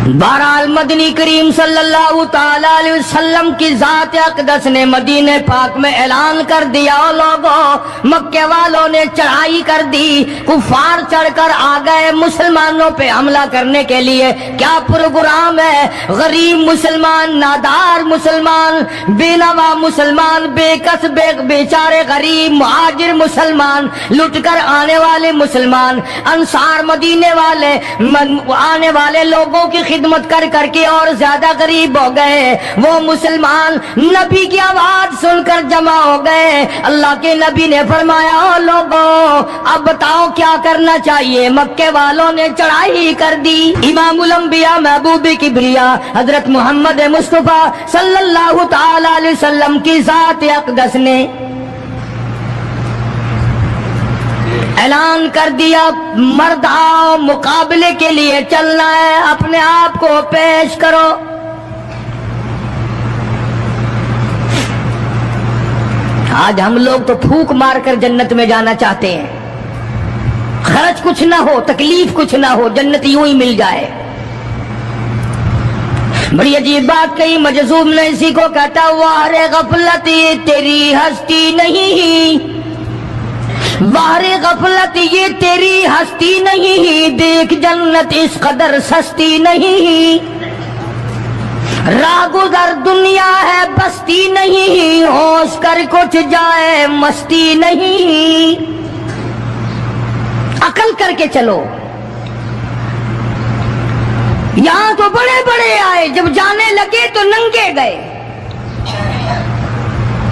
بہرحال مدنی کریم صلی اللہ تعالی علیہ وسلم کی ذات اقدس نے مدینہ پاک میں اعلان کر دیا، لوگوں مکے والوں نے چڑھائی کر دی، کفار چڑھ کر آ گئے مسلمانوں پہ حملہ کرنے کے لیے۔ کیا پروگرام ہے؟ غریب مسلمان، نادار مسلمان، بے نوا مسلمان، بے کس بے بیچارے غریب مہاجر مسلمان، لٹ کر آنے والے مسلمان، انصار مدینے والے آنے والے لوگوں کی خدمت کر کر کے اور زیادہ غریب ہو گئے۔ وہ مسلمان نبی کی آواز سن کر جمع ہو گئے۔ اللہ کے نبی نے فرمایا، او لوگوں اب بتاؤ کیا کرنا چاہیے؟ مکے والوں نے چڑھائی کر دی۔ امام الانبیاء محبوب کبریا حضرت محمد مصطفیٰ صلی اللہ تعالی علیہ وسلم کی ذات اقدس نے اعلان کر دیا، مرد آؤ مقابلے کے لیے چلنا ہے، اپنے آپ کو پیش کرو۔ آج ہم لوگ تو پھونک مار کر جنت میں جانا چاہتے ہیں، خرچ کچھ نہ ہو، تکلیف کچھ نہ ہو، جنت یوں ہی مل جائے۔ بڑی عجیب بات کہی، مجذوب نے اسی کو کہتا، واہ غفلت یہ تیری ہستی نہیں، باہر غفلت یہ تیری ہستی نہیں، دیکھ جنت اس قدر سستی نہیں، راہ گزر دنیا ہے بستی نہیں، ہوش کر کچھ جائے مستی نہیں۔ عقل کر کے چلو، یہاں تو بڑے بڑے آئے، جب جانے لگے تو ننگے گئے،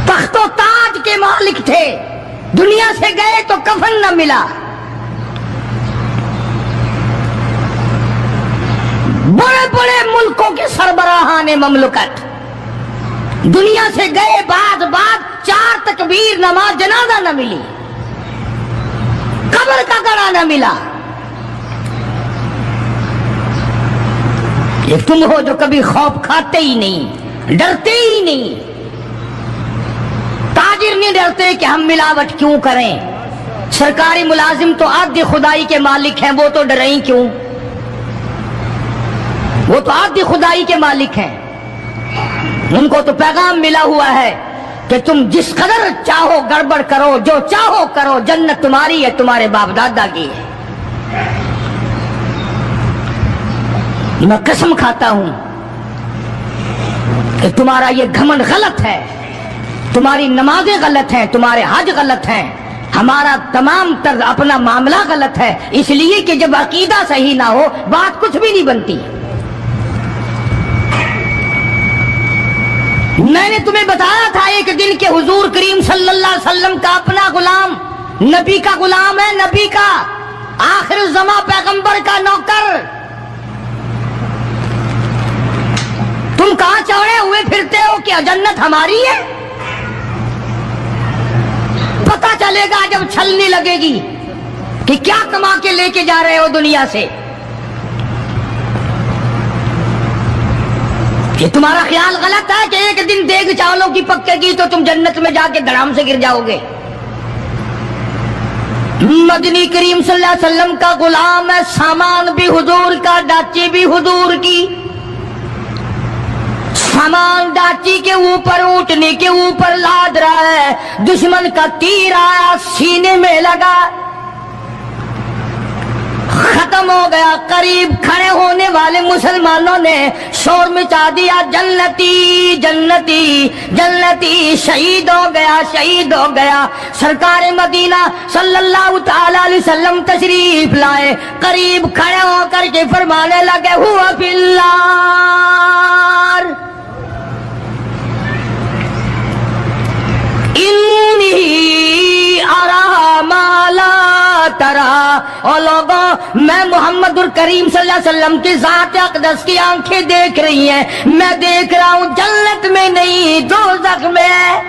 تخت و تاج کے مالک تھے، دنیا سے گئے تو کفن نہ ملا۔ بڑے بڑے ملکوں کے سربراہان مملکت دنیا سے گئے، بعد 4 تکبیر نماز جنازہ نہ ملی، قبر کا گڑا نہ ملا۔ ایک تم ہو جو کبھی خوف کھاتے ہی نہیں، ڈرتے ہی نہیں۔ تاجر نہیں ڈرتے کہ ہم ملاوٹ کیوں کریں، سرکاری ملازم تو آدھی خدائی کے مالک ہیں، وہ تو ڈریں کیوں؟ وہ تو آدھی خدائی کے مالک ہیں، ان کو تو پیغام ملا ہوا ہے کہ تم جس قدر چاہو گڑبڑ کرو، جو چاہو کرو، جنت تمہاری ہے، تمہارے باپ دادا کی ہے۔ میں قسم کھاتا ہوں کہ تمہارا یہ گھمنڈ غلط ہے، تمہاری نمازیں غلط ہیں، تمہارے حج غلط ہیں، ہمارا تمام طرز اپنا معاملہ غلط ہے، اس لیے کہ جب عقیدہ صحیح نہ ہو بات کچھ بھی نہیں بنتی۔ میں نے تمہیں بتایا تھا ایک دن کہ حضور کریم صلی اللہ علیہ وسلم کا اپنا غلام نبی کا غلام ہے، نبی کا آخر الزماں پیغمبر کا نوکر۔ تم کہاں چڑھے ہوئے پھرتے ہو کہ جنت ہماری ہے؟ پتہ چلے گا جب چھلنی لگے گی کہ کیا کما کے لے کے جا رہے ہو دنیا سے۔ یہ تمہارا خیال غلط ہے کہ ایک دن دیگ چاولوں کی پکے گی تو تم جنت میں جا کے دھڑام سے گر جاؤ گے۔ مدنی کریم صلی اللہ علیہ وسلم کا غلام ہے، سامان بھی حضور کا، ڈاچی بھی حضور کی۔ سامان ڈاچی کے اوپر، اونٹنی کے اوپر لاد رہا ہے، دشمن کا تیر آیا سینے میں لگا، ختم ہو گیا۔ قریب کھڑے ہونے والے مسلمانوں نے شور مچا دیا، جنتی جنتی جنتی، شہید ہو گیا شہید ہو گیا۔ سرکار مدینہ صلی اللہ تعالی علیہ وسلم تشریف لائے، قریب کھڑے ہو کر کے فرمانے لگے، ہوا فی النار انی ارا ما لا ترا۔ اور لوگوں میں محمد الکریم صلی اللہ علیہ وسلم کی ذات اقدس کی آنکھیں دیکھ رہی ہیں، میں دیکھ رہا ہوں جنت میں نہیں دوزخ میں ہے۔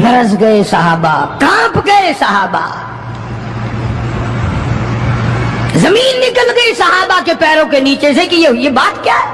لرز گئے صحابہ، کانپ گئے صحابہ، زمین نکل گئی صحابہ کے پیروں کے نیچے سے کہ یہ بات کیا ہے؟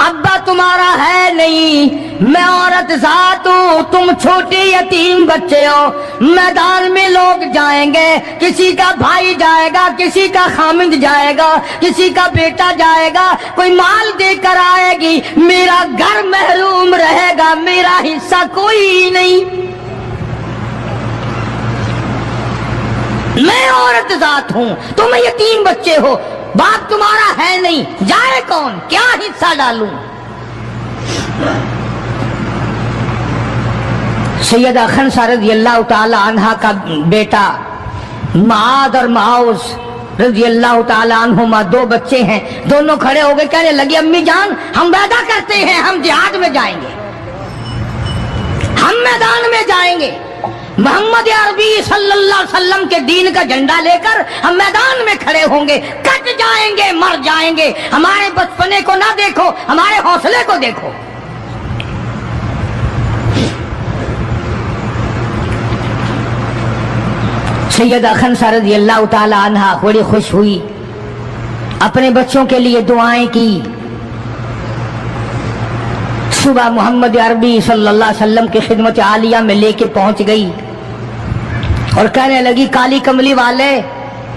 ابا تمہارا ہے نہیں، میں عورت ذات ہوں، تم چھوٹے یتیم بچے ہو، میدان میں لوگ جائیں گے، کسی کا بھائی جائے گا، کسی کا خامند جائے گا، کسی کا بیٹا جائے گا، کوئی مال دے کر آئے گی، میرا گھر محروم رہے گا، میرا حصہ کوئی نہیں۔ میں عورت ذات ہوں، تم یتیم بچے ہو، باپ تمہارا ہے نہیں، جائے کون، کیا حصہ ڈالوں؟ سیدہ خنسہ رضی اللہ تعالی عنہا کا بیٹا معاذ اور معاوذ رضی اللہ تعالی عنہما 2 بچے ہیں، دونوں کھڑے ہو گئے، کہنے لگے امی جان ہم وعدہ کرتے ہیں ہم جہاد میں جائیں گے، ہم میدان میں جائیں گے، محمد عربی صلی اللہ علیہ وسلم کے دین کا جھنڈا لے کر ہم میدان میں کھڑے ہوں گے، کٹ جائیں گے، مر جائیں گے، ہمارے بچپنے کو نہ دیکھو، ہمارے حوصلے کو دیکھو۔ سیدہ خنسہ رضی اللہ تعالی عنہا بڑی خوش ہوئی، اپنے بچوں کے لیے دعائیں کی۔ صبح محمد عربی صلی اللہ علیہ وسلم کی خدمت عالیہ میں لے کے پہنچ گئی اور کہنے لگی کالی کملی والے،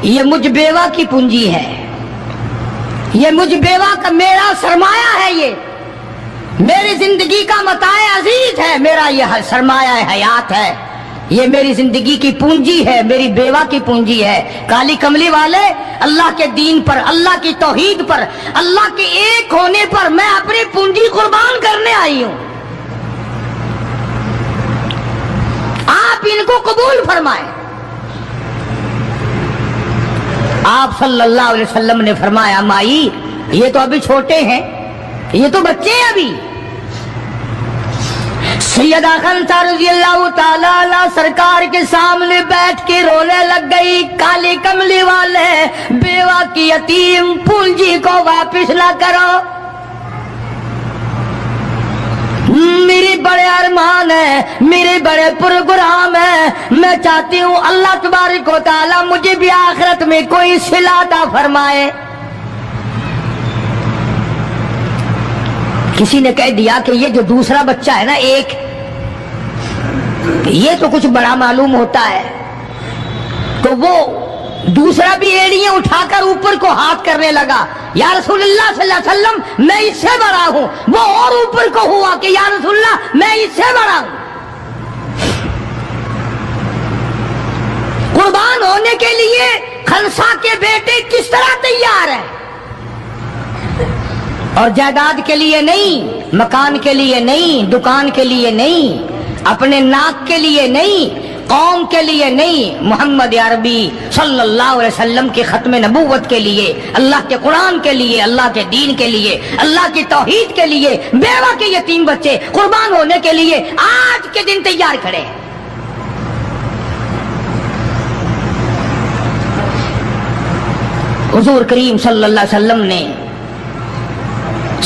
یہ مجھ بیوہ کی پونجی ہے، یہ مجھ بیوہ کا میرا سرمایہ ہے، یہ میری زندگی کا متاع عزیز ہے، میرا یہ سرمایہ حیات ہے، یہ میری زندگی کی پونجی ہے، میری بیوہ کی پونجی ہے۔ کالی کملی والے، اللہ کے دین پر، اللہ کی توحید پر، اللہ کے ایک ہونے پر میں اپنی پونجی قربان کرنے آئی ہوں، آپ ان کو قبول فرمائیں۔ آپ صلی اللہ علیہ وسلم نے فرمایا مائی یہ تو ابھی چھوٹے ہیں، یہ تو بچے ہیں ابھی۔ سیدہ خنسہ رضی اللہ تعالی عنہ سرکار کے سامنے بیٹھ کے رونے لگ گئی، کالی کملی والے بیوہ کی یتیم پونجی کو واپس نہ کرو، میری بڑے ارمان ہے، میرے بڑے پروگرام ہے، میں چاہتی ہوں اللہ تبارک و تعالی مجھے بھی آخرت میں کوئی صلہ عطا فرمائے۔ کسی نے کہہ دیا کہ یہ جو دوسرا بچہ ہے نا ایک، یہ تو کچھ بڑا معلوم ہوتا ہے، تو وہ دوسرا بھی ایڑیاں اٹھا کر اوپر کو ہاتھ کرنے لگا، یا رسول اللہ صلی اللہ علیہ وسلم میں اس سے بڑا ہوں، وہ اور اوپر کو ہوا کہ یا رسول اللہ میں اس سے بڑا ہوں۔ قربان ہونے کے لیے خنسہ کے بیٹے کس طرح تیار ہیں، اور جائیداد کے لیے نہیں، مکان کے لیے نہیں، دکان کے لیے نہیں، اپنے ناک کے لیے نہیں، قوم کے لیے نہیں، محمد عربی صلی اللہ علیہ وسلم کے ختم نبوت کے لیے، اللہ کے قرآن کے لیے، اللہ کے دین کے لیے، اللہ کی توحید کے لیے، بیوہ کے یتیم بچے قربان ہونے کے لیے آج کے دن تیار کھڑے۔ حضور کریم صلی اللہ علیہ وسلم نے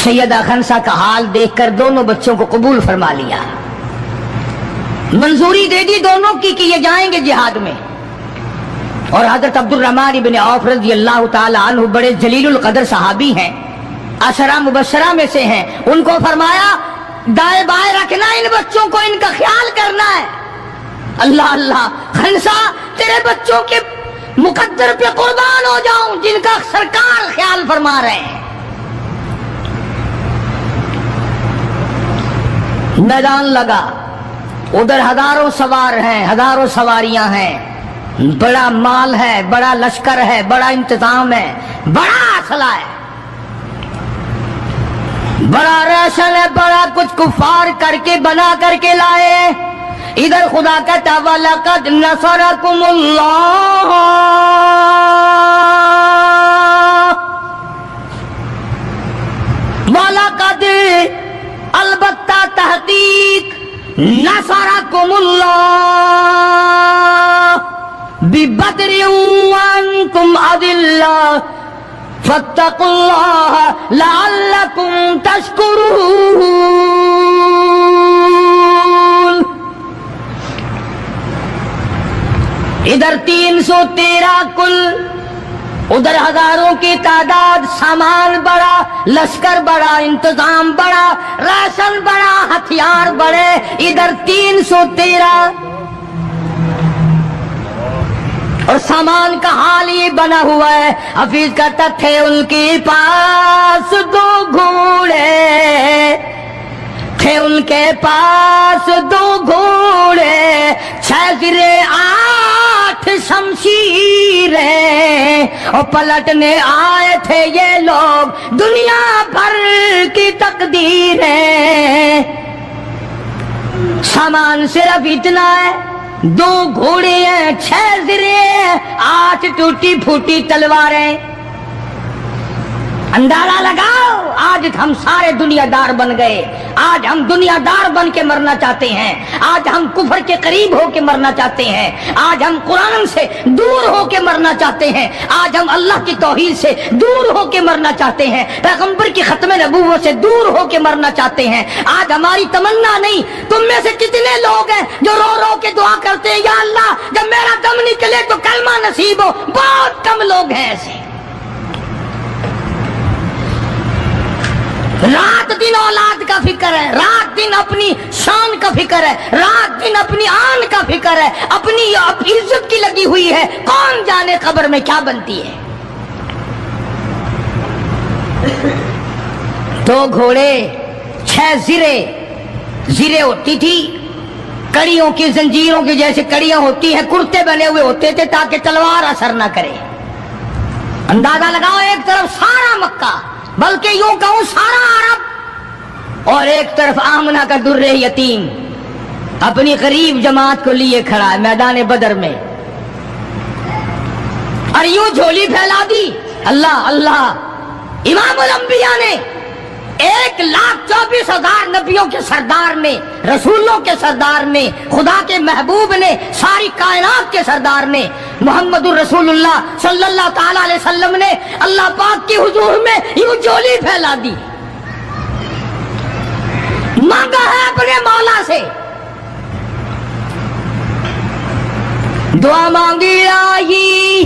سیدہ خنسہ کا حال دیکھ کر دونوں بچوں کو قبول فرما لیا، منظوری دے دی دونوں کی کہ یہ جائیں گے جہاد میں۔ اور حضرت عبد الرحمن بن عوف رضی اللہ تعالی عنہ بڑے جلیل القدر صحابی ہیں، عشرہ مبشرہ میں سے ہیں، ان کو فرمایا دائیں بائیں رکھنا، ان بچوں کو ان کا خیال کرنا ہے۔ اللہ اللہ، خنسہ تیرے بچوں کے مقدر پہ قربان ہو جاؤں جن کا سرکار خیال فرما رہے ہیں۔ میدان لگا، ادھر ہزاروں سوار ہیں، ہزاروں سواریاں ہیں، بڑا مال ہے، بڑا لشکر ہے، بڑا انتظام ہے، بڑا اسلحہ ہے، بڑا ریشن ہے، بڑا کچھ کفار کر کے بنا کر کے لائے۔ ادھر خدا کہتا وَلَقَدْ نَصَرَكُمُ اللَّهُ، وَلَقَدْ البتہ تحقیق نصرکم اللہ ببدر وانتم اذلہ فاتقوا اللہ لعلکم تشکرون۔ ادھر 313 کل ادھر ہزاروں کی تعداد، سامان بڑا، لشکر بڑا، انتظام بڑا، راشن بڑا، ہتھیار بڑے، ادھر 313 اور سامان کا حال یہ بنا ہوا ہے۔ حفیظ کہتا تھے ان کے پاس 2 گھوڑے، تھے ان کے پاس 2 گھوڑے، 6 زرے 8 شمشیریں، اور پلٹنے آئے تھے یہ لوگ دنیا بھر کی تقدیریں۔ سامان صرف اتنا ہے، 2 گھوڑے ہیں، 6 زرے ہیں، 8 ٹوٹی پھوٹی تلواریں۔ اندازہ لگاؤ، آج ہم سارے دنیا دار بن گئے، آج ہم دنیا دار بن کے مرنا چاہتے ہیں، آج ہم کفر کے قریب ہو کے مرنا چاہتے ہیں، آج ہم قرآن سے دور ہو کے مرنا چاہتے ہیں، آج ہم اللہ کی توحید سے دور ہو کے مرنا چاہتے ہیں، پیغمبر کی ختم نبوت سے دور ہو کے مرنا چاہتے ہیں۔ آج ہماری تمنا نہیں، تم میں سے کتنے لوگ ہیں جو رو رو کے دعا کرتے ہیں یا اللہ جب میرا دم نکلے تو کلمہ نصیب ہو؟ بہت کم لوگ ہیں ایسے۔ رات دن اولاد کا فکر ہے، رات دن اپنی شان کا فکر ہے، رات دن اپنی آن کا فکر ہے، اپنی عزت کی لگی ہوئی ہے، کون جانے قبر میں کیا بنتی ہے۔ 2 گھوڑے، 6 زرے ہوتی تھی، کڑیوں کی زنجیروں کی جیسے کڑیاں ہوتی ہیں، کرتے بنے ہوئے ہوتے تھے تاکہ تلوار اثر نہ کرے۔ اندازہ لگاؤ، ایک طرف سارا مکہ، بلکہ یوں کہوں سارا عرب، اور ایک طرف آمنہ کا در یتیم اپنی غریب جماعت کو لیے کھڑا ہے میدان بدر میں، اور یوں جھولی پھیلا دی۔ اللہ اللہ، امام الانبیاء نے 1,24,000 نبیوں کے سردار نے، رسولوں کے سردار نے، خدا کے محبوب نے، ساری کائنات کے سردار نے، محمد الرسول اللہ صلی اللہ تعالی علیہ وسلم نے اللہ پاک کی حضور میں یوں جھولی پھیلا دی، مانگا ہے اپنے مولا سے، دعا مانگی آئی،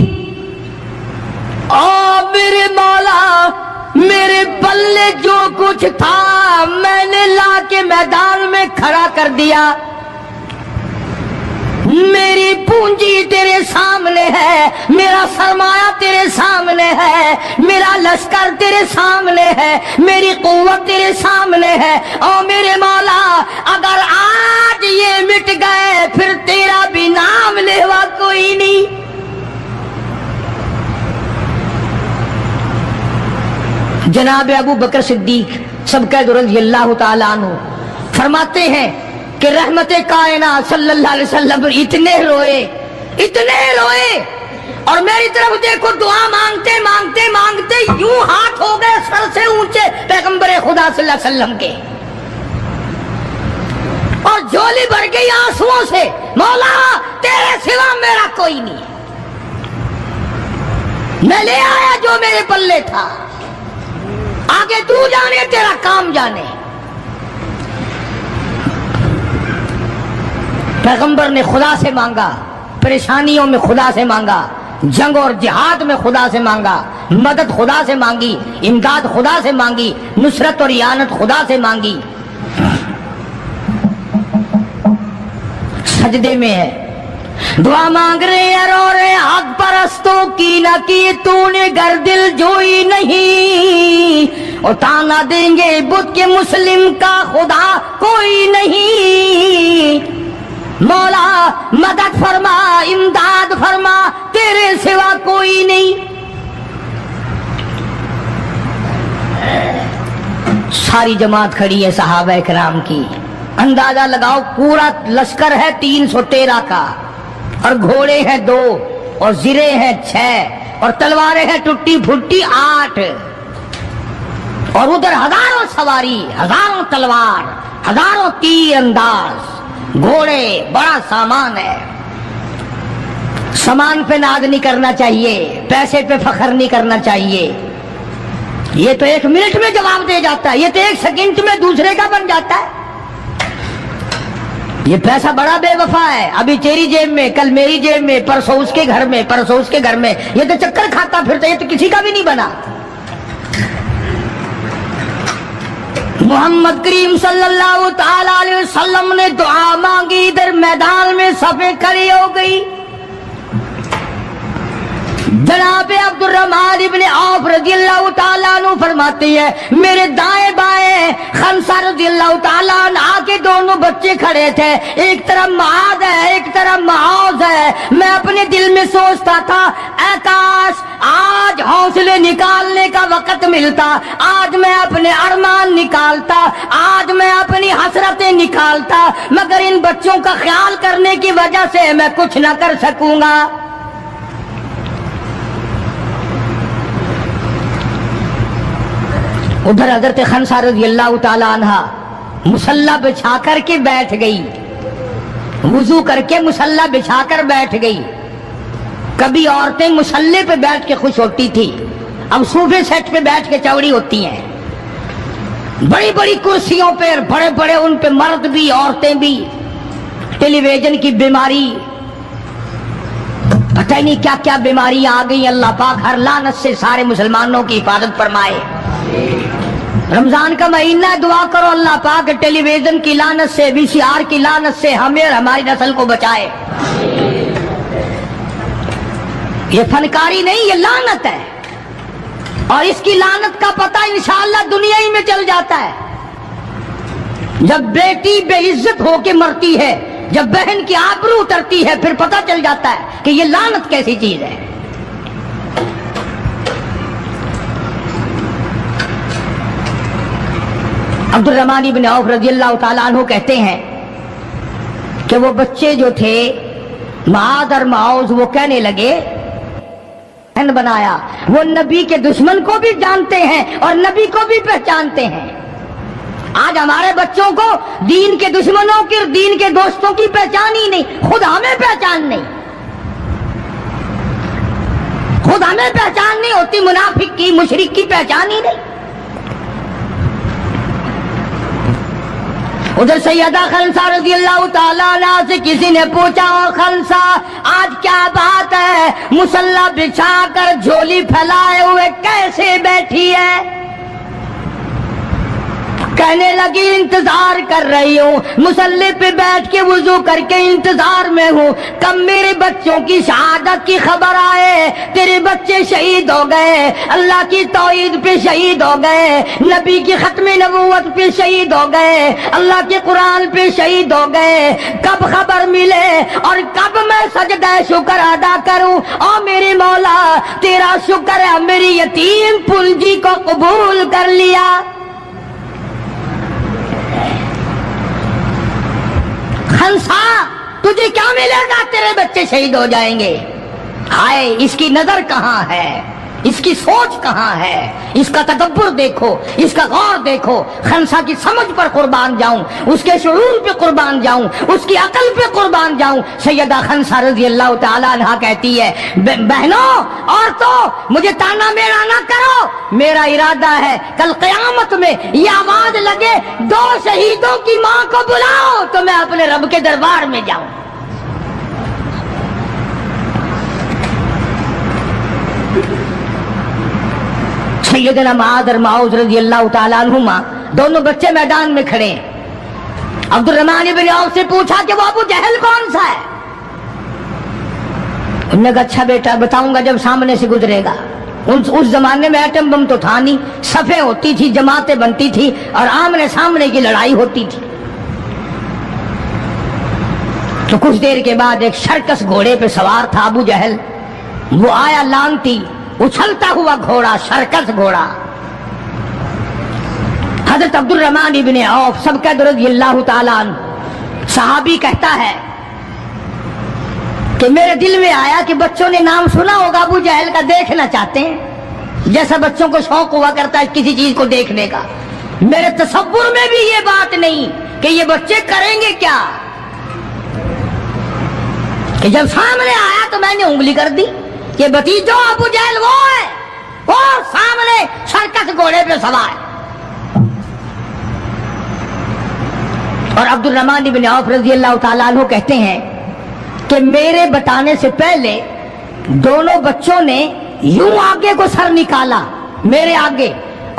او میرے مولا میرے پلے جو کچھ تھا میں نے لا کے میدان میں کھڑا کر دیا، میری پونجی تیرے سامنے ہے، میرا سرمایہ تیرے سامنے ہے، میرا لشکر تیرے سامنے ہے، میری قوت تیرے سامنے ہے، او میرے مولا اگر آج یہ مٹ گئے پھر تیرا بھی نام لیوا کوئی نہیں۔ جناب ابو بکر صدیق سبقہ رضی اللہ تعالیٰ عنہ فرماتے ہیں کہ رحمت کائنات صلی اللہ علیہ وسلم اتنے روئے اور میری طرف دیکھو، دعا مانگتے مانگتے مانگتے یوں ہاتھ ہو گئے سر سے اونچے پیغمبر خدا صلی اللہ علیہ وسلم کے، اور جھولی بھر گئی آنسوؤں سے، مولا تیرے سوا میرا کوئی نہیں، میں لے آیا جو میرے پلے تھا، آگے تو جانے تیرا کام جانے۔ پیغمبر نے خدا سے مانگا، پریشانیوں میں خدا سے مانگا، جنگ اور جہاد میں خدا سے مانگا، مدد خدا سے مانگی، امداد خدا سے مانگی، نصرت اور اعانت خدا سے مانگی۔ سجدے میں ہے، دعا مانگ رہے ہیں، رو رہے حق پرستوں کی نہ کی تو نے گر دل جوئی نہیں، اور تانا دیں گے بت کے مسلم کا خدا کوئی نہیں، مولا مدد فرما امداد فرما تیرے سوا کوئی نہیں۔ ساری جماعت کھڑی ہے صحابہ کرام کی، اندازہ لگاؤ پورا لشکر ہے 313 کا، اور گھوڑے ہیں 2 اور زرے ہیں 6 اور تلواریں ہیں ٹوٹی پھوٹی 8، اور ادھر ہزاروں سواری، ہزاروں تلوار، ہزاروں تیر انداز، گھوڑے، بڑا سامان ہے۔ سامان پہ ناز نہیں کرنا چاہیے، پیسے پہ فخر نہیں کرنا چاہیے، یہ تو 1 منٹ میں جواب دے جاتا ہے، یہ تو 1 سیکنڈ میں دوسرے کا بن جاتا ہے، یہ پیسہ بڑا بے وفا ہے، ابھی تیری جیب میں، کل میری جیب میں، پرسوں اس کے گھر میں، پرسوں اس کے گھر میں، یہ تو چکر کھاتا پھرتا، یہ تو کسی کا بھی نہیں بنا۔ محمد کریم صلی اللہ تعالی علیہ وسلم نے دعا مانگی، ادھر میدان میں صفیں کھڑی ہو گئی۔ جناب عبد الرحمن ابن عوف رضی اللہ تعالیٰ عنہ فرماتے ہیں میرے دائیں بائیں خنسہ رضی اللہ تعالیٰ عنہ کے دونوں بچے کھڑے تھے، ایک طرف معاذ ہے ایک طرف معاذ ہے۔ میں اپنے دل میں سوچتا تھا اے کاش آج حوصلے نکالنے کا وقت ملتا، آج میں اپنے ارمان نکالتا، آج میں اپنی حسرتیں نکالتا، مگر ان بچوں کا خیال کرنے کی وجہ سے میں کچھ نہ کر سکوں گا۔ ادھر حضرت خنسہ رضی اللہ تعالی عنہ مصلی بچھا کر کے بیٹھ گئی، وضو کر کے مصلی بچھا کر بیٹھ گئی۔ کبھی عورتیں مصلی پہ بیٹھ کے خوش ہوتی تھی، اب صوفے سیٹ پہ بیٹھ کے چوڑی ہوتی ہیں، بڑی بڑی کرسیوں پہ، بڑے بڑے ان پہ مرد بھی عورتیں بھی، ٹیلی ویژن کی بیماری، پتہ ہی نہیں کیا کیا بیماری آ گئی۔ اللہ پاک ہر لعنت سے سارے مسلمانوں کی حفاظت فرمائے۔ رمضان کا مہینہ ہے، دعا کرو اللہ پاک ٹیلی ویژن کی لعنت سے، وی سی آر کی لعنت سے ہمیں اور ہماری نسل کو بچائے۔ یہ فنکاری نہیں، یہ لعنت ہے، اور اس کی لعنت کا پتہ انشاءاللہ دنیا ہی میں چل جاتا ہے۔ جب بیٹی بے عزت ہو کے مرتی ہے، جب بہن کی آبرو اترتی ہے، پھر پتہ چل جاتا ہے کہ یہ لعنت کیسی چیز ہے۔ عبد الرحمن ابن عوف رضی اللہ تعالیٰ عنہ کہتے ہیں کہ وہ بچے جو تھے معاذ اور معوذ، وہ کہنے لگے بنایا، وہ نبی کے دشمن کو بھی جانتے ہیں اور نبی کو بھی پہچانتے ہیں۔ آج ہمارے بچوں کو دین کے دشمنوں کی اور دین کے دوستوں کی پہچان ہی نہیں، خود ہمیں پہچان نہیں، خود ہمیں پہچان نہیں ہوتی، منافق کی مشرک کی پہچان ہی نہیں۔ ادھر سیدہ خنسہ رضی اللہ تعالیٰ عنہ سے کسی نے پوچھا اور خنسہ آج کیا بات ہے، مصلی بچھا کر جھولی پھیلائے ہوئے کیسے بیٹھی ہے؟ کہنے لگی انتظار کر رہی ہوں، مصلی پہ بیٹھ کے وضو کر کے انتظار میں ہوں، کب میرے بچوں کی شہادت کی خبر آئے، تیرے بچے شہید ہو گئے، اللہ کی توحید پہ شہید ہو گئے، نبی کی ختم نبوت پہ شہید ہو گئے، اللہ کے قرآن پہ شہید ہو گئے، کب خبر ملے اور کب میں سجدہ شکر ادا کروں۔ اور میرے مولا تیرا شکر ہے میری یتیم پنجی کو قبول کر لیا۔ خنسا تجھے کیا ملے گا، تیرے بچے شہید ہو جائیں گے۔ ہائے اس کی نظر کہاں ہے، اس کی سوچ کہاں ہے، اس کا تدبر دیکھو، اس کا غور دیکھو۔ خنسا کی سمجھ پر قربان جاؤں، اس کے شعور پہ قربان جاؤں، اس کی عقل پہ قربان جاؤں۔ سیدہ خنسا رضی اللہ تعالیٰ عنہ کہتی ہے بہنوں عورتوں مجھے تانا میرا نہ کرو، میرا ارادہ ہے کل قیامت میں یہ آواز لگے دو شہیدوں کی ماں کو بلاؤ تو میں اپنے رب کے دربار میں جاؤں۔ سیدنا معاذ اور معوذ رضی اللہ تعالیٰ عنہما دونوں بچے میدان میں کھڑے ہیں۔ عبد الرحمن ابن عوف سے پوچھا کہ وہ ابو جہل کون سا ہے؟ انہوں نے کہا اچھا بیٹا بتاؤں گا جب سامنے سے گزرے گا۔ اس زمانے میں ایٹم بم تو تھا نہیں، صفیں ہوتی تھی، جماعتیں بنتی تھی اور آمنے سامنے کی لڑائی ہوتی تھی۔ تو کچھ دیر کے بعد ایک شرکس گھوڑے پہ سوار تھا ابو جہل، وہ آیا لانتی اچھلتا ہوا گھوڑا، شرکس گھوڑا۔ حضرت عبد الرحمن ابن عوف سب کا رضی اللہ تعالیٰ عنہ صحابی کہتا ہے کہ میرے دل میں آیا کہ بچوں نے نام سنا ہوگا ابو جہل کا، دیکھنا چاہتے ہیں جیسا بچوں کو شوق ہوا کرتا ہے کسی چیز کو دیکھنے کا۔ میرے تصور میں بھی یہ بات نہیں کہ یہ بچے کریں گے کیا، کہ جب سامنے آیا تو میں نے انگلی کر دی کہ بھتیجو ابو جہل وہ ہے، وہ سامنے شرکس گھوڑے پہ سوار۔ اور عبد الرحمن بن عوف رضی اللہ تعالیٰ عنہ کہتے ہیں کہ میرے بتانے سے پہلے دونوں بچوں نے یوں آگے کو سر نکالا میرے آگے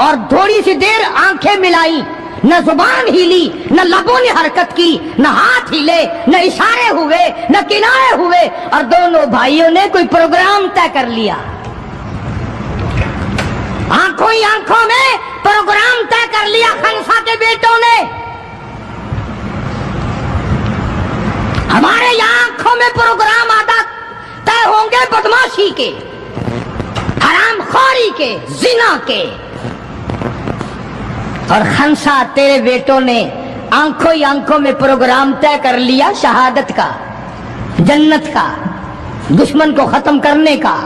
اور تھوڑی سی دیر آنکھیں ملائی، نہ زبان ہلی، نہ لبوں نے حرکت کی، نہ ہاتھ ہلے، نہ اشارے ہوئے، نہ کنارے ہوئے، اور دونوں بھائیوں نے کوئی پروگرام طے کر لیا۔ آنکھوں ہی آنکھوں میں پروگرام طے کر لیا خنسا کے بیٹوں نے۔ ہمارے یہاں آنکھوں میں پروگرام عادت طے ہوں گے بدماشی کے، حرام خوری کے، زنا کے، اور خنسا تیرے بیٹوں نے آنکھوں ہی آنکھوں میں پروگرام طے کر لیا شہادت کا، جنت کا، دشمن کو ختم کرنے کا،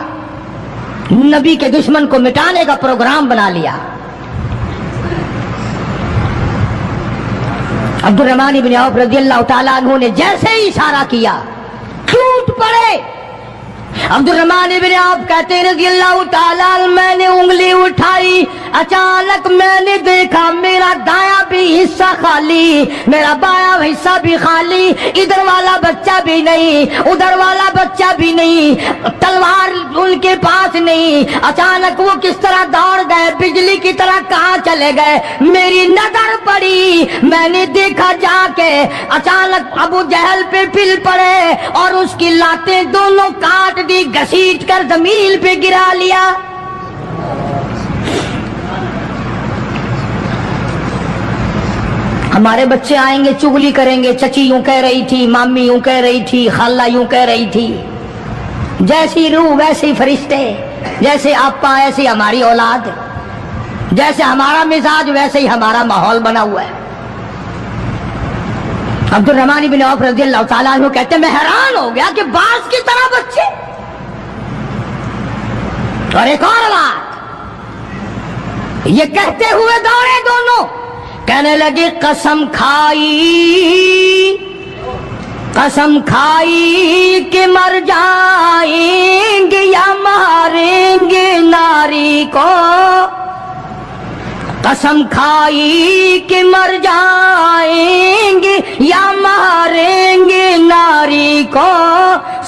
نبی کے دشمن کو مٹانے کا پروگرام بنا لیا۔ عبد الرحمن بن عوف رضی اللہ تعالیٰ عنہ نے جیسے ہی اشارہ کیا ٹوٹ پڑے۔ عبد الرحمن بن عوف کہتے رضی اللہ تعالیٰ عنہ میں نے انگلی اٹھائی، اچانک میں نے دیکھا میرا دایاں بھی حصہ خالی، میرا بایاں حصہ بھی خالی، ادھر والا بچہ بھی نہیں، ادھر والا بچہ بھی نہیں، تلوار ان کے پاس نہیں۔ اچانک وہ کس طرح دوڑ گئے، بجلی کی طرح کہاں چلے گئے، میری نظر پڑی، میں نے دیکھا جا کے اچانک ابو جہل پہ پل پڑے اور اس کی لاتیں دونوں کاٹ دی، گھسیٹ کر زمین پہ گرا لیا۔ ہمارے بچے آئیں گے چغلی کریں گے، چچی یوں کہہ رہی تھی، مامی یوں کہہ رہی تھی، خالہ یوں کہہ رہی تھی، جیسی روح ویسے فرشتے، جیسے آپا ایسی ہماری اولاد، جیسے ہمارا مزاج ویسے ہی ہمارا ماحول بنا ہوا ہے۔ عبد الرحمن بن عوف رضی اللہ تعالیٰ عنہ کہتے ہیں میں حیران ہو گیا کہ باز کی طرح بچے۔ اور ایک اور بات، یہ کہتے ہوئے دوڑے دونوں، کہنے لگے قسم کھائی کہ مر جائیں گے یا ماریں گے ناری کو، قسم کھائی کہ مر جائیں گے یا ماریں گے ناری کو،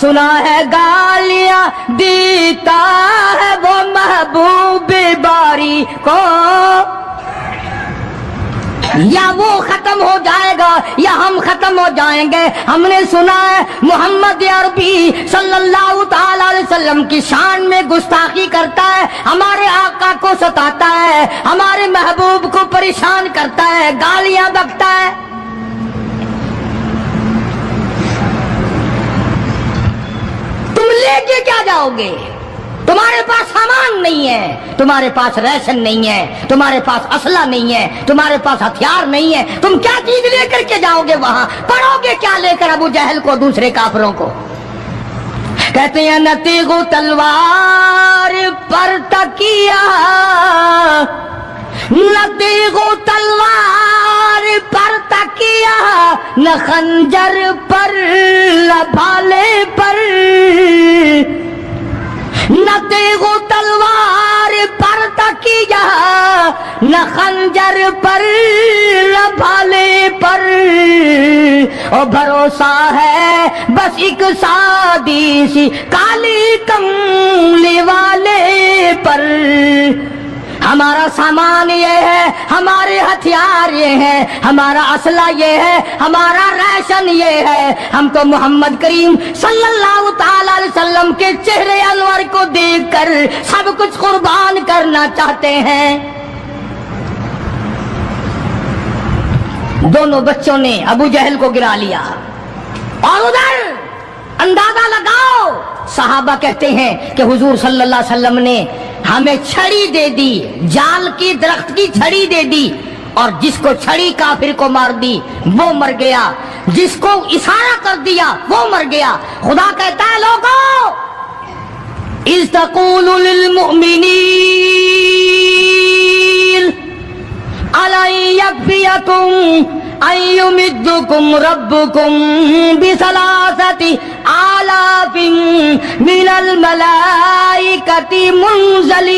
سنا ہے گالیاں دیتا ہے وہ محبوب باری کو، یا وہ ختم ہو جائے گا یا ہم ختم ہو جائیں گے۔ ہم نے سنا ہے محمد عربی صلی اللہ تعالی علیہ وسلم کی شان میں گستاخی کرتا ہے، ہمارے آقا کو ستاتا ہے، ہمارے محبوب کو پریشان کرتا ہے، گالیاں بکتا ہے۔ تم لے کے کیا جاؤ گے؟ تمہارے پاس سامان نہیں ہے، تمہارے پاس ریشن نہیں ہے، تمہارے پاس اسلحہ نہیں ہے، تمہارے پاس ہتھیار نہیں ہے، تم کیا چیز لے کر کے جاؤ گے وہاں؟ پڑھو گے کیا لے کر ابو جہل کو، دوسرے کافروں کو؟ کہتے ہیں نہ تیغ و تلوار پر تکیہ، نہ تیغ و تلوار پر تکیہ، نہ خنجر پر نہ بھالے پر، نہ تیغ و تلوار پر تکیہ، نہ خنجر پر نہ بھالے پر، اور بھروسہ ہے بس ایک سادی سی کالی کملی والے پر۔ ہمارا سامان یہ ہے، ہمارے ہتھیار یہ ہے، ہمارا اسلحہ یہ ہے، ہمارا ریشن یہ ہے، ہم تو محمد کریم صلی اللہ تعالی علیہ وسلم کے چہرے انور کو دیکھ کر سب کچھ قربان کرنا چاہتے ہیں۔ دونوں بچوں نے ابو جہل کو گرا لیا، اور ادھر اندازہ لگاؤ، صحابہ کہتے ہیں کہ حضور صلی اللہ علیہ وسلم نے ہمیں چھڑی دے دی، جال کی درخت کی چھڑی دے دی، اور جس کو چھڑی کافر کو مار دی وہ مر گیا، جس کو اشارہ کر دیا وہ مر گیا۔ خدا کہتا ہے لوگوں، اذ تقول للمؤمنین أَلَنْ يَكْفِيَكُمْ أَنْ يُمِدَّكُمْ رَبُّكُمْ بِثَلَاثَةِ آلَافٍ مِنَ الْمَلَائِكَةِ مُنْزَلِينَ۔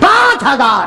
5000।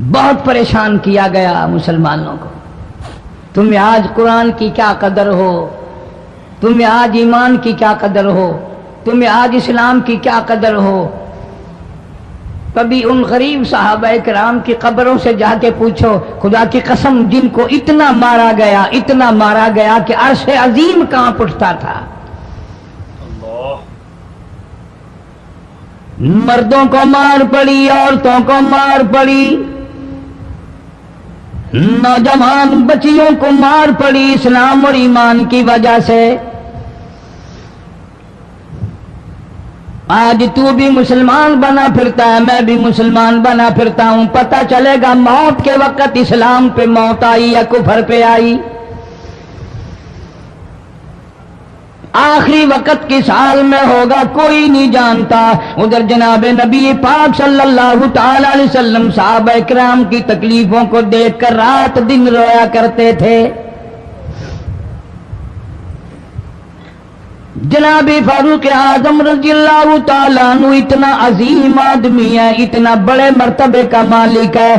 بہت پریشان کیا گیا مسلمانوں کو، تمہیں آج قرآن کی کیا قدر ہو، تمہیں آج ایمان کی کیا قدر ہو، تمہیں آج اسلام کی کیا قدر ہو۔ کبھی ان غریب صحابہ کرام کی قبروں سے جا کے پوچھو، خدا کی قسم جن کو اتنا مارا گیا کہ عرش عظیم کانپ اٹھتا تھا، مردوں کو مار پڑی، عورتوں کو مار پڑی، نوجوان بچیوں کو مار پڑی اسلام اور ایمان کی وجہ سے۔ آج تو بھی مسلمان بنا پھرتا ہے، میں بھی مسلمان بنا پھرتا ہوں، پتہ چلے گا موت کے وقت اسلام پہ موت آئی یا کفر پہ آئی۔ آخری وقت کس حال میں ہوگا کوئی نہیں جانتا۔ ادھر جناب نبی پاک صلی اللہ تعالی علیہ وسلم صحابہ کرام کی تکلیفوں کو دیکھ کر رات دن رویا کرتے تھے۔ جناب فاروق اعظم رضی اللہ تعالیٰ عنہ اتنا عظیم آدمی ہے، اتنا بڑے مرتبے کا مالک ہے،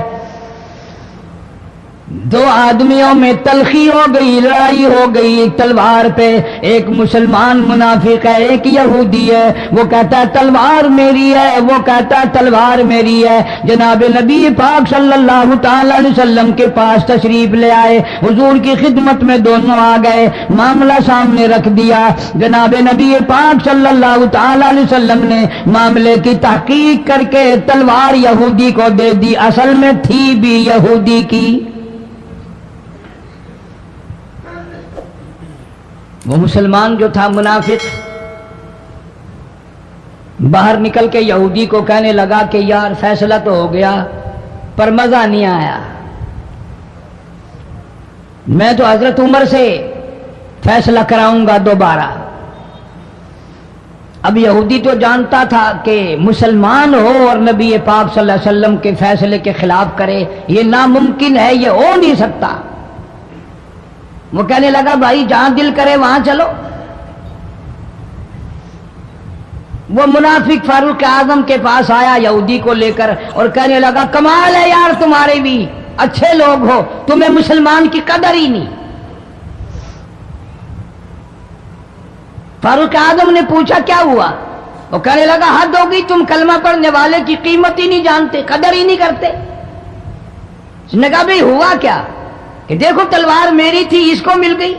دو آدمیوں میں تلخی ہو گئی، لڑائی ہو گئی تلوار پہ۔ ایک مسلمان منافق ہے، ایک یہودی ہے، وہ کہتا ہے تلوار میری ہے، وہ کہتا ہے تلوار میری ہے۔ جناب نبی پاک صلی اللہ تعالی علیہ وسلم کے پاس تشریف لے آئے، حضور کی خدمت میں دونوں آ گئے، معاملہ سامنے رکھ دیا۔ جناب نبی پاک صلی اللہ تعالی علیہ وسلم نے معاملے کی تحقیق کر کے تلوار یہودی کو دے دی، اصل میں تھی بھی یہودی کی۔ وہ مسلمان جو تھا منافق باہر نکل کے یہودی کو کہنے لگا کہ یار فیصلہ تو ہو گیا پر مزہ نہیں آیا، میں تو حضرت عمر سے فیصلہ کراؤں گا دوبارہ۔ اب یہودی تو جانتا تھا کہ مسلمان ہو اور نبی پاک صلی اللہ علیہ وسلم کے فیصلے کے خلاف کرے یہ ناممکن ہے، یہ ہو نہیں سکتا۔ وہ کہنے لگا بھائی جہاں دل کرے وہاں چلو۔ وہ منافق فاروق اعظم کے پاس آیا یہودی کو لے کر اور کہنے لگا کمال ہے یار تمہارے بھی، اچھے لوگ ہو، تمہیں مسلمان کی قدر ہی نہیں۔ فاروق اعظم نے پوچھا کیا ہوا؟ وہ کہنے لگا حد ہوگی، تم کلمہ پڑھنے والے کی قیمت ہی نہیں جانتے، قدر ہی نہیں کرتے۔ اس نے کہا بھئی ہوا کیا؟ کہ دیکھو تلوار میری تھی اس کو مل گئی،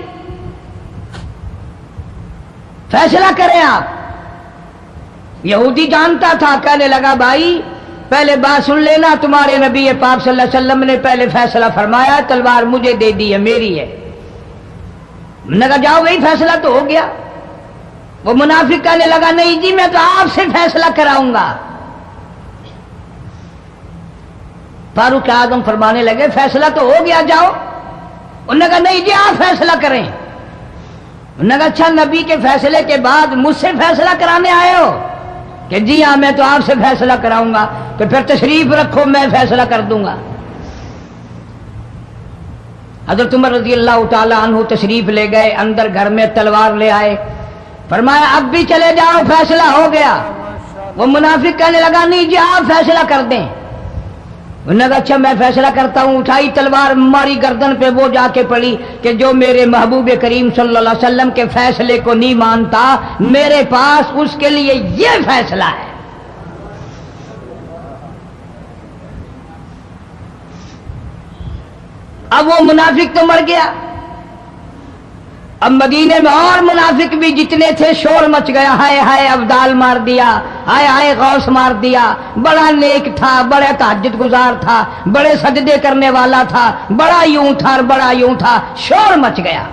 فیصلہ کریں آپ۔ یہودی جانتا تھا، کہنے لگا بھائی پہلے بات سن لینا، تمہارے نبی پاک صلی اللہ علیہ وسلم نے پہلے فیصلہ فرمایا، تلوار مجھے دے دی ہے، میری ہے۔ میں نے کہا جاؤ بھائی فیصلہ تو ہو گیا۔ وہ منافق کہنے لگا نہیں جی میں تو آپ سے فیصلہ کراؤں گا۔ فاروق اعظم فرمانے لگے فیصلہ تو ہو گیا جاؤ۔ انہوں نے کہا نہیں جی آپ فیصلہ کریں۔ انہوں نے کہا اچھا نبی کے فیصلے کے بعد مجھ سے فیصلہ کرانے آئے ہو؟ کہ جی ہاں میں تو آپ سے فیصلہ کراؤں گا، تو پھر تشریف رکھو میں فیصلہ کر دوں گا۔ حضرت عمر رضی اللہ تعالی عنہ تشریف لے گئے، اندر گھر میں تلوار لے آئے، فرمایا اب بھی چلے جاؤ فیصلہ ہو گیا۔ وہ منافق کہنے لگا نہیں جی آپ فیصلہ کر دیں۔ انہوں نے کہا اچھا میں فیصلہ کرتا ہوں۔ اٹھائی تلوار، ماری گردن پہ، وہ جا کے پڑی کہ جو میرے محبوب کریم صلی اللہ علیہ وسلم کے فیصلے کو نہیں مانتا میرے پاس اس کے لیے یہ فیصلہ ہے۔ اب وہ منافق تو مر گیا، اب مدینے میں اور منافق بھی جتنے تھے شور مچ گیا، ہائے ہائے ابدال مار دیا، ہائے ہائے غوث مار دیا، بڑا نیک تھا، بڑا تہجد گزار تھا، بڑے سجدے کرنے والا تھا، بڑا یوں تھا اور بڑا یوں تھا، شور مچ گیا۔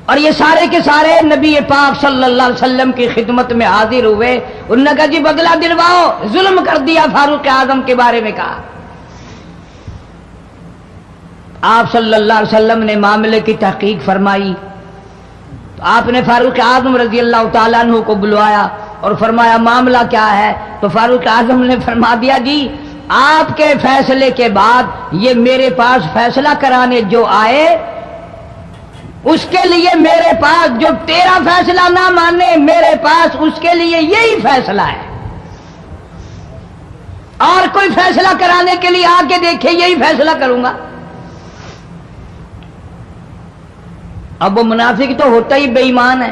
اور یہ سارے کے سارے نبی پاک صلی اللہ علیہ وسلم کی خدمت میں حاضر ہوئے۔ انہوں نے کہا جی بدلہ دلواؤ، ظلم کر دیا فاروق اعظم کے بارے میں کہا۔ آپ صلی اللہ علیہ وسلم نے معاملے کی تحقیق فرمائی تو آپ نے فاروق اعظم رضی اللہ تعالیٰ عنہ کو بلوایا اور فرمایا معاملہ کیا ہے؟ تو فاروق اعظم نے فرما دیا جی آپ کے فیصلے کے بعد یہ میرے پاس فیصلہ کرانے جو آئے اس کے لیے میرے پاس جو تیرا فیصلہ نہ مانے میرے پاس اس کے لیے یہی فیصلہ ہے۔ اور کوئی فیصلہ کرانے کے لیے آ کے دیکھے یہی فیصلہ کروں گا. اب وہ منافق تو ہوتا ہی بے ایمان ہے.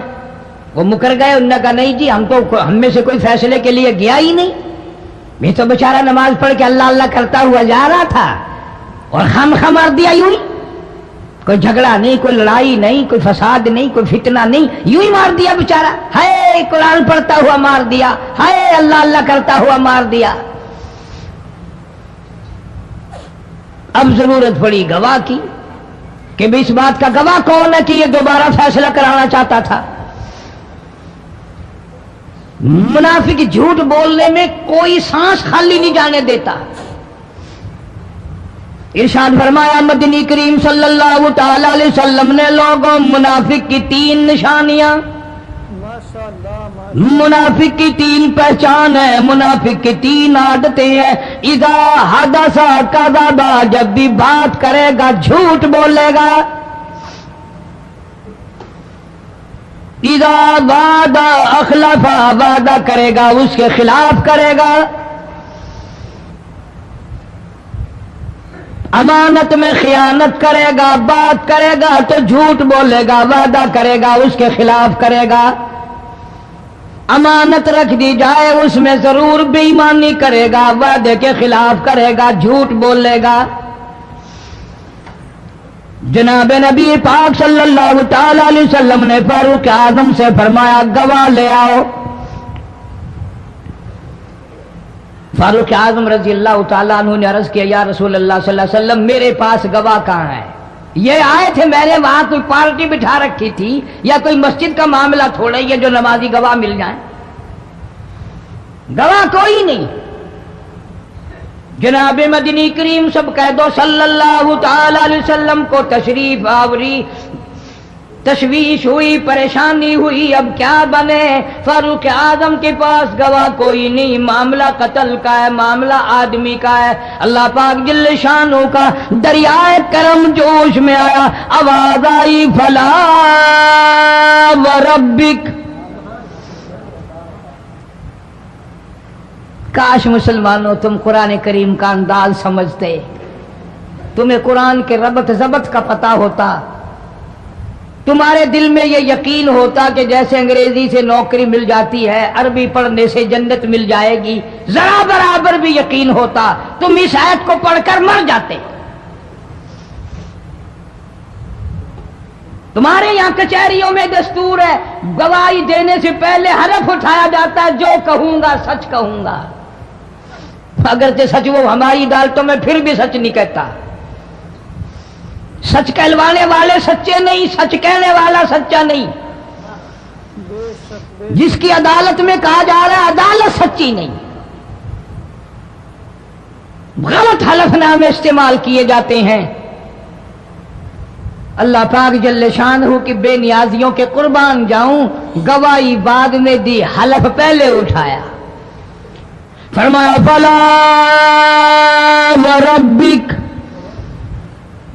وہ مکر گئے, انہوں نے کہا نہیں جی ہم میں سے کوئی فیصلے کے لیے گیا ہی نہیں. میں تو بیچارہ نماز پڑھ کے اللہ اللہ کرتا ہوا جا رہا تھا اور خام خام مار دیا یوں ہی. کوئی جھگڑا نہیں, کوئی لڑائی نہیں, کوئی فساد نہیں, کوئی فتنہ نہیں, یوں ہی مار دیا بیچارہ. ہائے قرآن پڑھتا ہوا مار دیا, ہائے اللہ اللہ کرتا ہوا مار دیا. اب ضرورت پڑی گواہ کی کہ بھی اس بات کا گواہ کون ہے کہ یہ دوبارہ فیصلہ کرانا چاہتا تھا. منافق جھوٹ بولنے میں کوئی سانس خالی نہیں جانے دیتا. ارشاد فرمایا مدنی کریم صلی اللہ تعالی علیہ وسلم نے لوگوں منافق کی 3 نشانیاں, منافق کی 3 پہچان ہے, منافق کی 3 عادتیں ہیں. اذا حدث کذب, جب بھی بات کرے گا جھوٹ بولے گا. اذا وعد اخلف, وعدہ کرے گا اس کے خلاف کرے گا. امانت میں خیانت کرے گا, بات کرے گا تو جھوٹ بولے گا, وعدہ کرے گا اس کے خلاف کرے گا. امانت رکھ دی جائے اس میں ضرور بے ایمانی کرے گا, وعدے کے خلاف کرے گا, جھوٹ بولے گا. جناب نبی پاک صلی اللہ تعالی علیہ وسلم نے فاروق اعظم سے فرمایا گواہ لے آؤ. فاروق اعظم رضی اللہ تعالیٰ عنہ نے عرض کیا یا رسول اللہ صلی اللہ علیہ وسلم میرے پاس گواہ کہاں ہے؟ یہ آئے تھے, میں نے وہاں کوئی پارٹی بٹھا رکھی تھی یا کوئی مسجد کا معاملہ تھوڑا ہی ہے جو نمازی گواہ مل جائیں. گواہ کوئی نہیں. جناب مدنی کریم سب کہہ دو صلی اللہ تعالی علیہ وسلم کو تشریف آوری, تشویش ہوئی, پریشانی ہوئی, اب کیا بنے؟ فاروق اعظم کے پاس گواہ کوئی نہیں, معاملہ قتل کا ہے, معاملہ آدمی کا ہے. اللہ پاک جل شانوں کا دریائے کرم جوش میں آیا, آواز آئی فلا وربک. کاش مسلمانوں تم قرآن کریم کا انداز سمجھتے, تمہیں قرآن کے ربط ضبط کا پتہ ہوتا, تمہارے دل میں یہ یقین ہوتا کہ جیسے انگریزی سے نوکری مل جاتی ہے, عربی پڑھنے سے جنت مل جائے گی, ذرا برابر بھی یقین ہوتا تم اس آیت کو پڑھ کر مر جاتے. تمہارے یہاں کچہریوں میں دستور ہے گواہی دینے سے پہلے حرف اٹھایا جاتا ہے, جو کہوں گا سچ کہوں گا. اگرچہ سچ وہ ہماری عدالتوں میں پھر بھی سچ نہیں کہتا. سچ کہلوانے والے سچے نہیں, سچ کہنے والا سچا نہیں. جس کی عدالت میں کہا جا رہا ہے عدالت سچی نہیں, غلط حلف نامے استعمال کیے جاتے ہیں. اللہ پاک جل شانہ کی بے نیازیوں کے قربان جاؤں, گواہی بعد میں دی, حلف پہلے اٹھایا. فرمایا فلا وربک,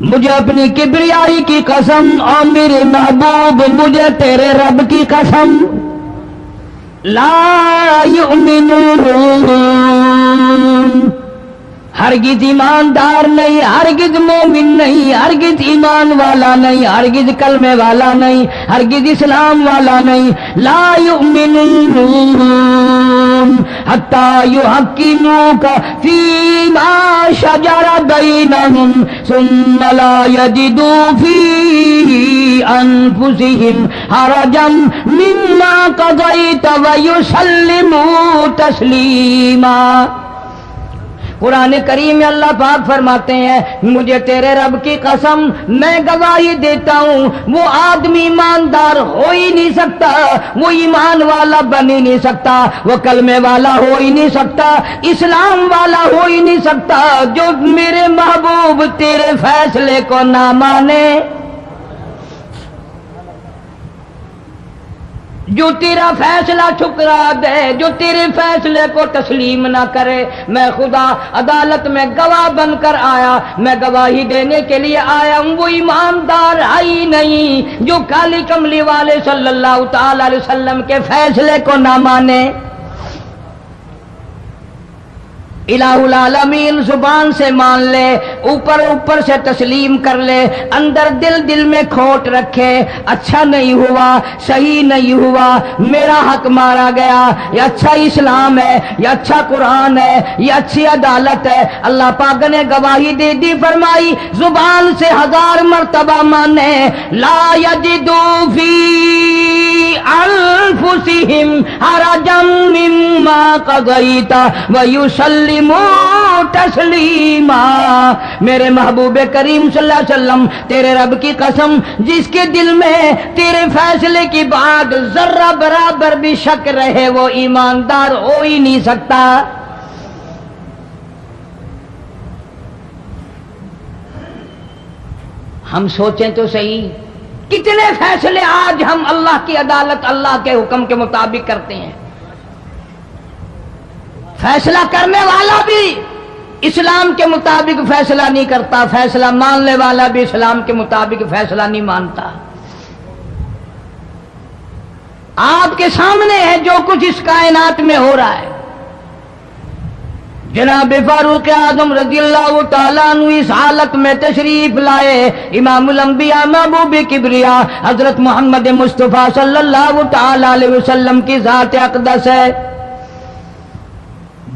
مجھے اپنی کبریائی کی قسم اور میرے محبوب مجھے تیرے رب کی قسم, لا یؤمنون, ہرگز ایماندار نہیں, ہرگز مومن نہیں, ہرگز ایمان والا نہیں, ہرگز کلمے والا نہیں, ہرگز اسلام والا نہیں. لا یؤمنون حتی یحکموک فیما شجر بینہم ثم لا یجدوا فی انفسہم حرجا مما قضیت ویسلموا تسلیما. قرآن کریم میں اللہ پاک فرماتے ہیں مجھے تیرے رب کی قسم میں گواہی دیتا ہوں وہ آدمی ایماندار ہو ہی نہیں سکتا, وہ ایمان والا بن ہی نہیں سکتا, وہ کلمے والا ہو ہی نہیں سکتا, اسلام والا ہو ہی نہیں سکتا جو میرے محبوب تیرے فیصلے کو نہ مانے, جو تیرا فیصلہ ٹھکرا دے, جو تیرے فیصلے کو تسلیم نہ کرے. میں خدا عدالت میں گواہ بن کر آیا, میں گواہی دینے کے لیے آیا ہوں, وہ ایماندار ہے ہی نہیں جو کالی کملی والے صلی اللہ تعالی علیہ وسلم کے فیصلے کو نہ مانے. الہ العالمین زبان سے مان لے، اوپر اوپر سے تسلیم کر لے، اندر دل میں کھوٹ رکھے، اچھا نہیں ہوا، صحیح نہیں ہوا، میرا حق مارا گیا، یہ اچھا اسلام ہے، یہ اچھا قرآن ہے، یہ اچھی عدالت ہے۔ اللہ پاک نے گواہی دے دی، فرمائی زبان سے 1000 مرتبہ مانے، لا یجدو فی انفسہم حرجا مما قضیت ویسلموا تسلیما۔ میرے محبوب کریم صلی اللہ علیہ وسلم، تیرے رب کی قسم، جس کے دل میں تیرے فیصلے کی بات ذرہ برابر بھی شک رہے وہ ایماندار ہو ہی نہیں سکتا۔ ہم سوچیں تو صحیح، کتنے فیصلے آج ہم اللہ کی عدالت، اللہ کے حکم کے مطابق کرتے ہیں۔ فیصلہ کرنے والا بھی اسلام کے مطابق فیصلہ نہیں کرتا، فیصلہ ماننے والا بھی اسلام کے مطابق فیصلہ نہیں مانتا۔ آپ کے سامنے ہے جو کچھ اس کائنات میں ہو رہا ہے۔ جناب فاروق اعظم رضی اللہ تعالیٰ عنہ اس حالت میں تشریف لائے، امام الانبیاء محبوب کبریا حضرت محمد مصطفیٰ صلی اللہ تعالیٰ علیہ وسلم کی ذات اقدس ہے۔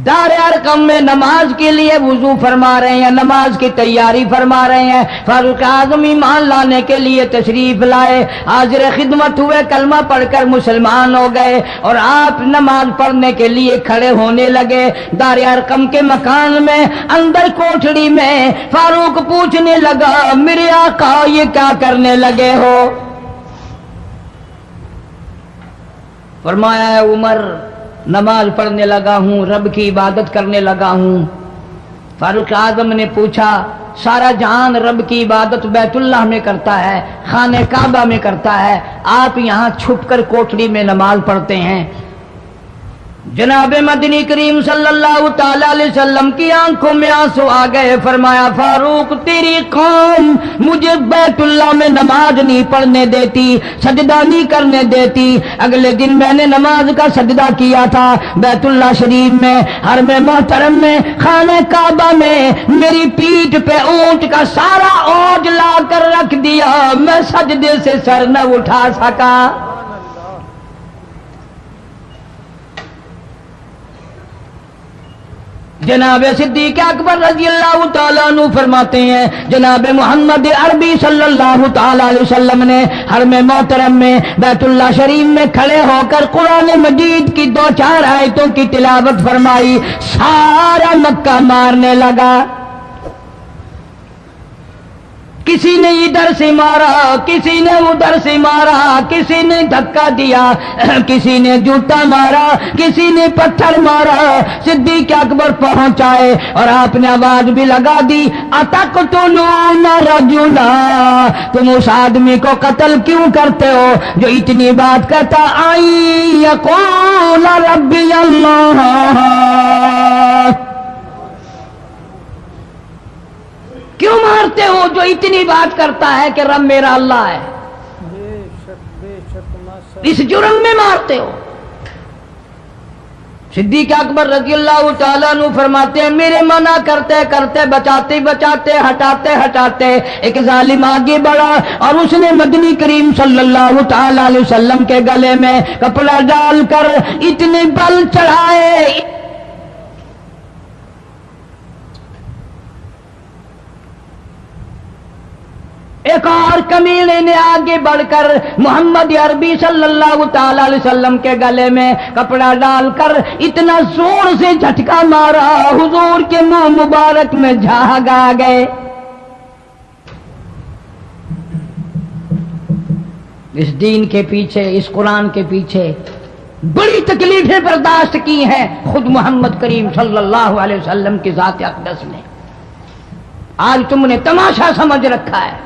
دار ارقم میں نماز کے لیے وضو فرما رہے ہیں، نماز کی تیاری فرما رہے ہیں۔ فاروق اعظم ایمان لانے کے لیے تشریف لائے، حاضر خدمت ہوئے، کلمہ پڑھ کر مسلمان ہو گئے، اور آپ نماز پڑھنے کے لیے کھڑے ہونے لگے۔ دار ارقم کے مکان میں اندر کوٹھڑی میں فاروق پوچھنے لگا، میرے آقا یہ کیا کرنے لگے ہو؟ فرمایا ہے عمر، نماز پڑھنے لگا ہوں، رب کی عبادت کرنے لگا ہوں۔ فاروق اعظم نے پوچھا، سارا جہان رب کی عبادت بیت اللہ میں کرتا ہے، خانہ کعبہ میں کرتا ہے، آپ یہاں چھپ کر کوٹھڑی میں نماز پڑھتے ہیں؟ جناب مدنی کریم صلی اللہ تعالی علیہ وسلم کی آنکھوں میں آنسو آ گئے۔ فرمایا فاروق، تیری قوم مجھے بیت اللہ میں نماز نہیں پڑھنے دیتی، سجدہ نہیں کرنے دیتی۔ اگلے دن میں نے نماز کا سجدہ کیا تھا بیت اللہ شریف میں، حرم محترم میں، خانہ کعبہ میں، میری پیٹھ پہ اونٹ کا سارا اوج لا کر رکھ دیا، میں سجدے سے سر نہ اٹھا سکا۔ جناب صدیق اکبر رضی اللہ تعالیٰ عنہ فرماتے ہیں، جناب محمد عربی صلی اللہ تعالیٰ علیہ وسلم نے حرم محترم میں بیت اللہ شریف میں کھڑے ہو کر قرآن مجید کی 2-4 آیتوں کی تلاوت فرمائی، سارا مکہ مارنے لگا۔ کسی نے ادھر سے مارا، کسی نے ادھر سے مارا، کسی نے دھکا دیا، کسی نے جوتا مارا، کسی نے پتھر مارا۔ صدیق اکبر پہنچائے اور آپ نے آواز بھی لگا دی، اتقتلون رجلا، تم اس آدمی کو قتل کیوں کرتے ہو جو اتنی بات کہتا، آئی یقول ربی اللہ، کیوں مارتے ہو جو اتنی بات کرتا ہے کہ رب میرا اللہ ہے؟ اس جرم میں مارتے ہو۔ صدیق اکبر رضی اللہ تعالیٰ عنہ فرماتے ہیں، میرے منع کرتے کرتے، بچاتے بچاتے، ہٹاتے ہٹاتے ایک ظالم آگے بڑھا اور اس نے مدنی کریم صلی اللہ تعالیٰ علیہ وسلم کے گلے میں کپڑا ڈال کر اتنے بل چڑھائے۔ ایک اور کمینے نے آگے بڑھ کر محمد عربی صلی اللہ تعالی علیہ وسلم کے گلے میں کپڑا ڈال کر اتنا زور سے جھٹکا مارا، حضور کے منہ مبارک میں جھاگ آ گئے۔ اس دین کے پیچھے، اس قرآن کے پیچھے بڑی تکلیفیں برداشت کی ہیں خود محمد کریم صلی اللہ علیہ وسلم کی ذات اقدس نے۔ آج تم نے تماشا سمجھ رکھا ہے۔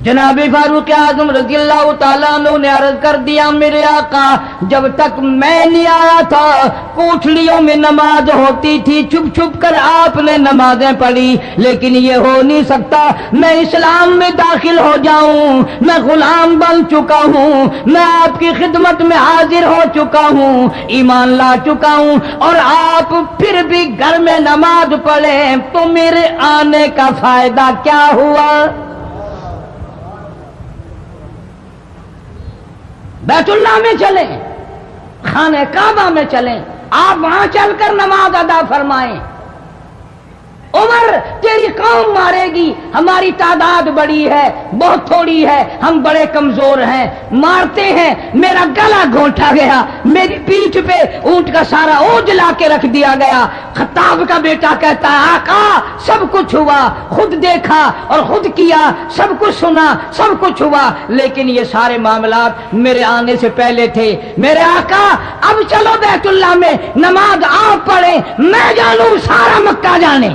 جناب فاروق اعظم رضی اللہ تعالیٰ عنہ نے عرض کر دیا میرے آقا جب تک میں نہیں آیا تھا کوٹھلیوں میں نماز ہوتی تھی چھپ چھپ کر آپ نے نمازیں پڑھی لیکن یہ ہو نہیں سکتا میں اسلام میں داخل ہو جاؤں میں غلام بن چکا ہوں میں آپ کی خدمت میں حاضر ہو چکا ہوں ایمان لا چکا ہوں اور آپ پھر بھی گھر میں نماز پڑھیں تو میرے آنے کا فائدہ کیا ہوا بیت اللہ میں چلیں خانہ کعبہ میں چلیں آپ وہاں چل کر نماز ادا فرمائیں عمر تیری قوم مارے گی ہماری تعداد بڑی ہے بہت تھوڑی ہے ہم بڑے کمزور ہیں مارتے ہیں میرا گلا گھونٹا گیا میری پیٹھ پہ اونٹ کا سارا اوج لا کے رکھ دیا گیا خطاب کا بیٹا کہتا ہے آقا سب کچھ ہوا خود دیکھا اور خود کیا سب کچھ سنا سب کچھ ہوا لیکن یہ سارے معاملات میرے آنے سے پہلے تھے میرے آقا اب چلو بیت اللہ میں نماز آپ پڑھیں میں جانوں سارا مکہ جانے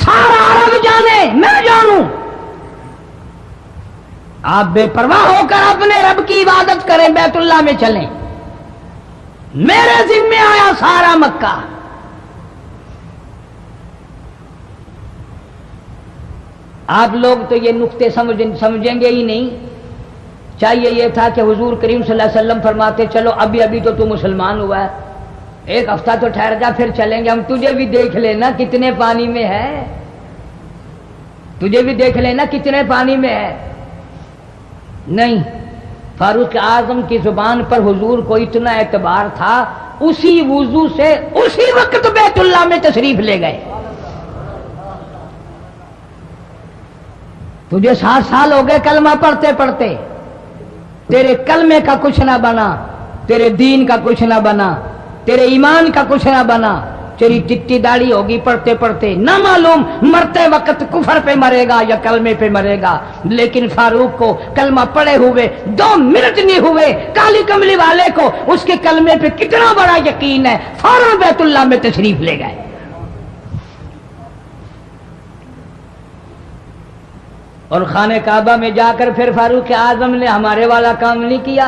سارا عرب جانے میں جانوں آپ بے پرواہ ہو کر اپنے رب کی عبادت کریں بیت اللہ میں چلیں میرے ذمہ آیا سارا مکہ آپ لوگ تو یہ نقطے سمجھیں گے ہی نہیں چاہیے یہ تھا کہ حضور کریم صلی اللہ علیہ وسلم فرماتے چلو ابھی تو مسلمان ہوا ہے ایک ہفتہ تو ٹھہر جا پھر چلیں گے ہم تجھے بھی دیکھ لینا کتنے پانی میں ہے تجھے بھی دیکھ لینا کتنے پانی میں ہے نہیں فاروق اعظم کی زبان پر حضور کو اتنا اعتبار تھا اسی وضو سے اسی وقت بیت اللہ میں تشریف لے گئے تجھے 7 سال ہو گئے کلمہ پڑھتے پڑھتے تیرے کلمے کا کچھ نہ بنا تیرے دین کا کچھ نہ بنا تیرے ایمان کا کچھ نہ بنا تیری چٹی داڑھی ہوگی پڑھتے پڑھتے نہ معلوم مرتے وقت کفر پہ مرے گا یا کلمے پہ مرے گا لیکن فاروق کو کلمہ پڑھے ہوئے 2 منٹ نہیں ہوئے کالی کملی والے کو اس کے کلمے پہ کتنا بڑا یقین ہے فوراً بیت اللہ میں تشریف لے گئے اور خانہ کعبہ میں جا کر پھر فاروق اعظم نے ہمارے والا کام نہیں کیا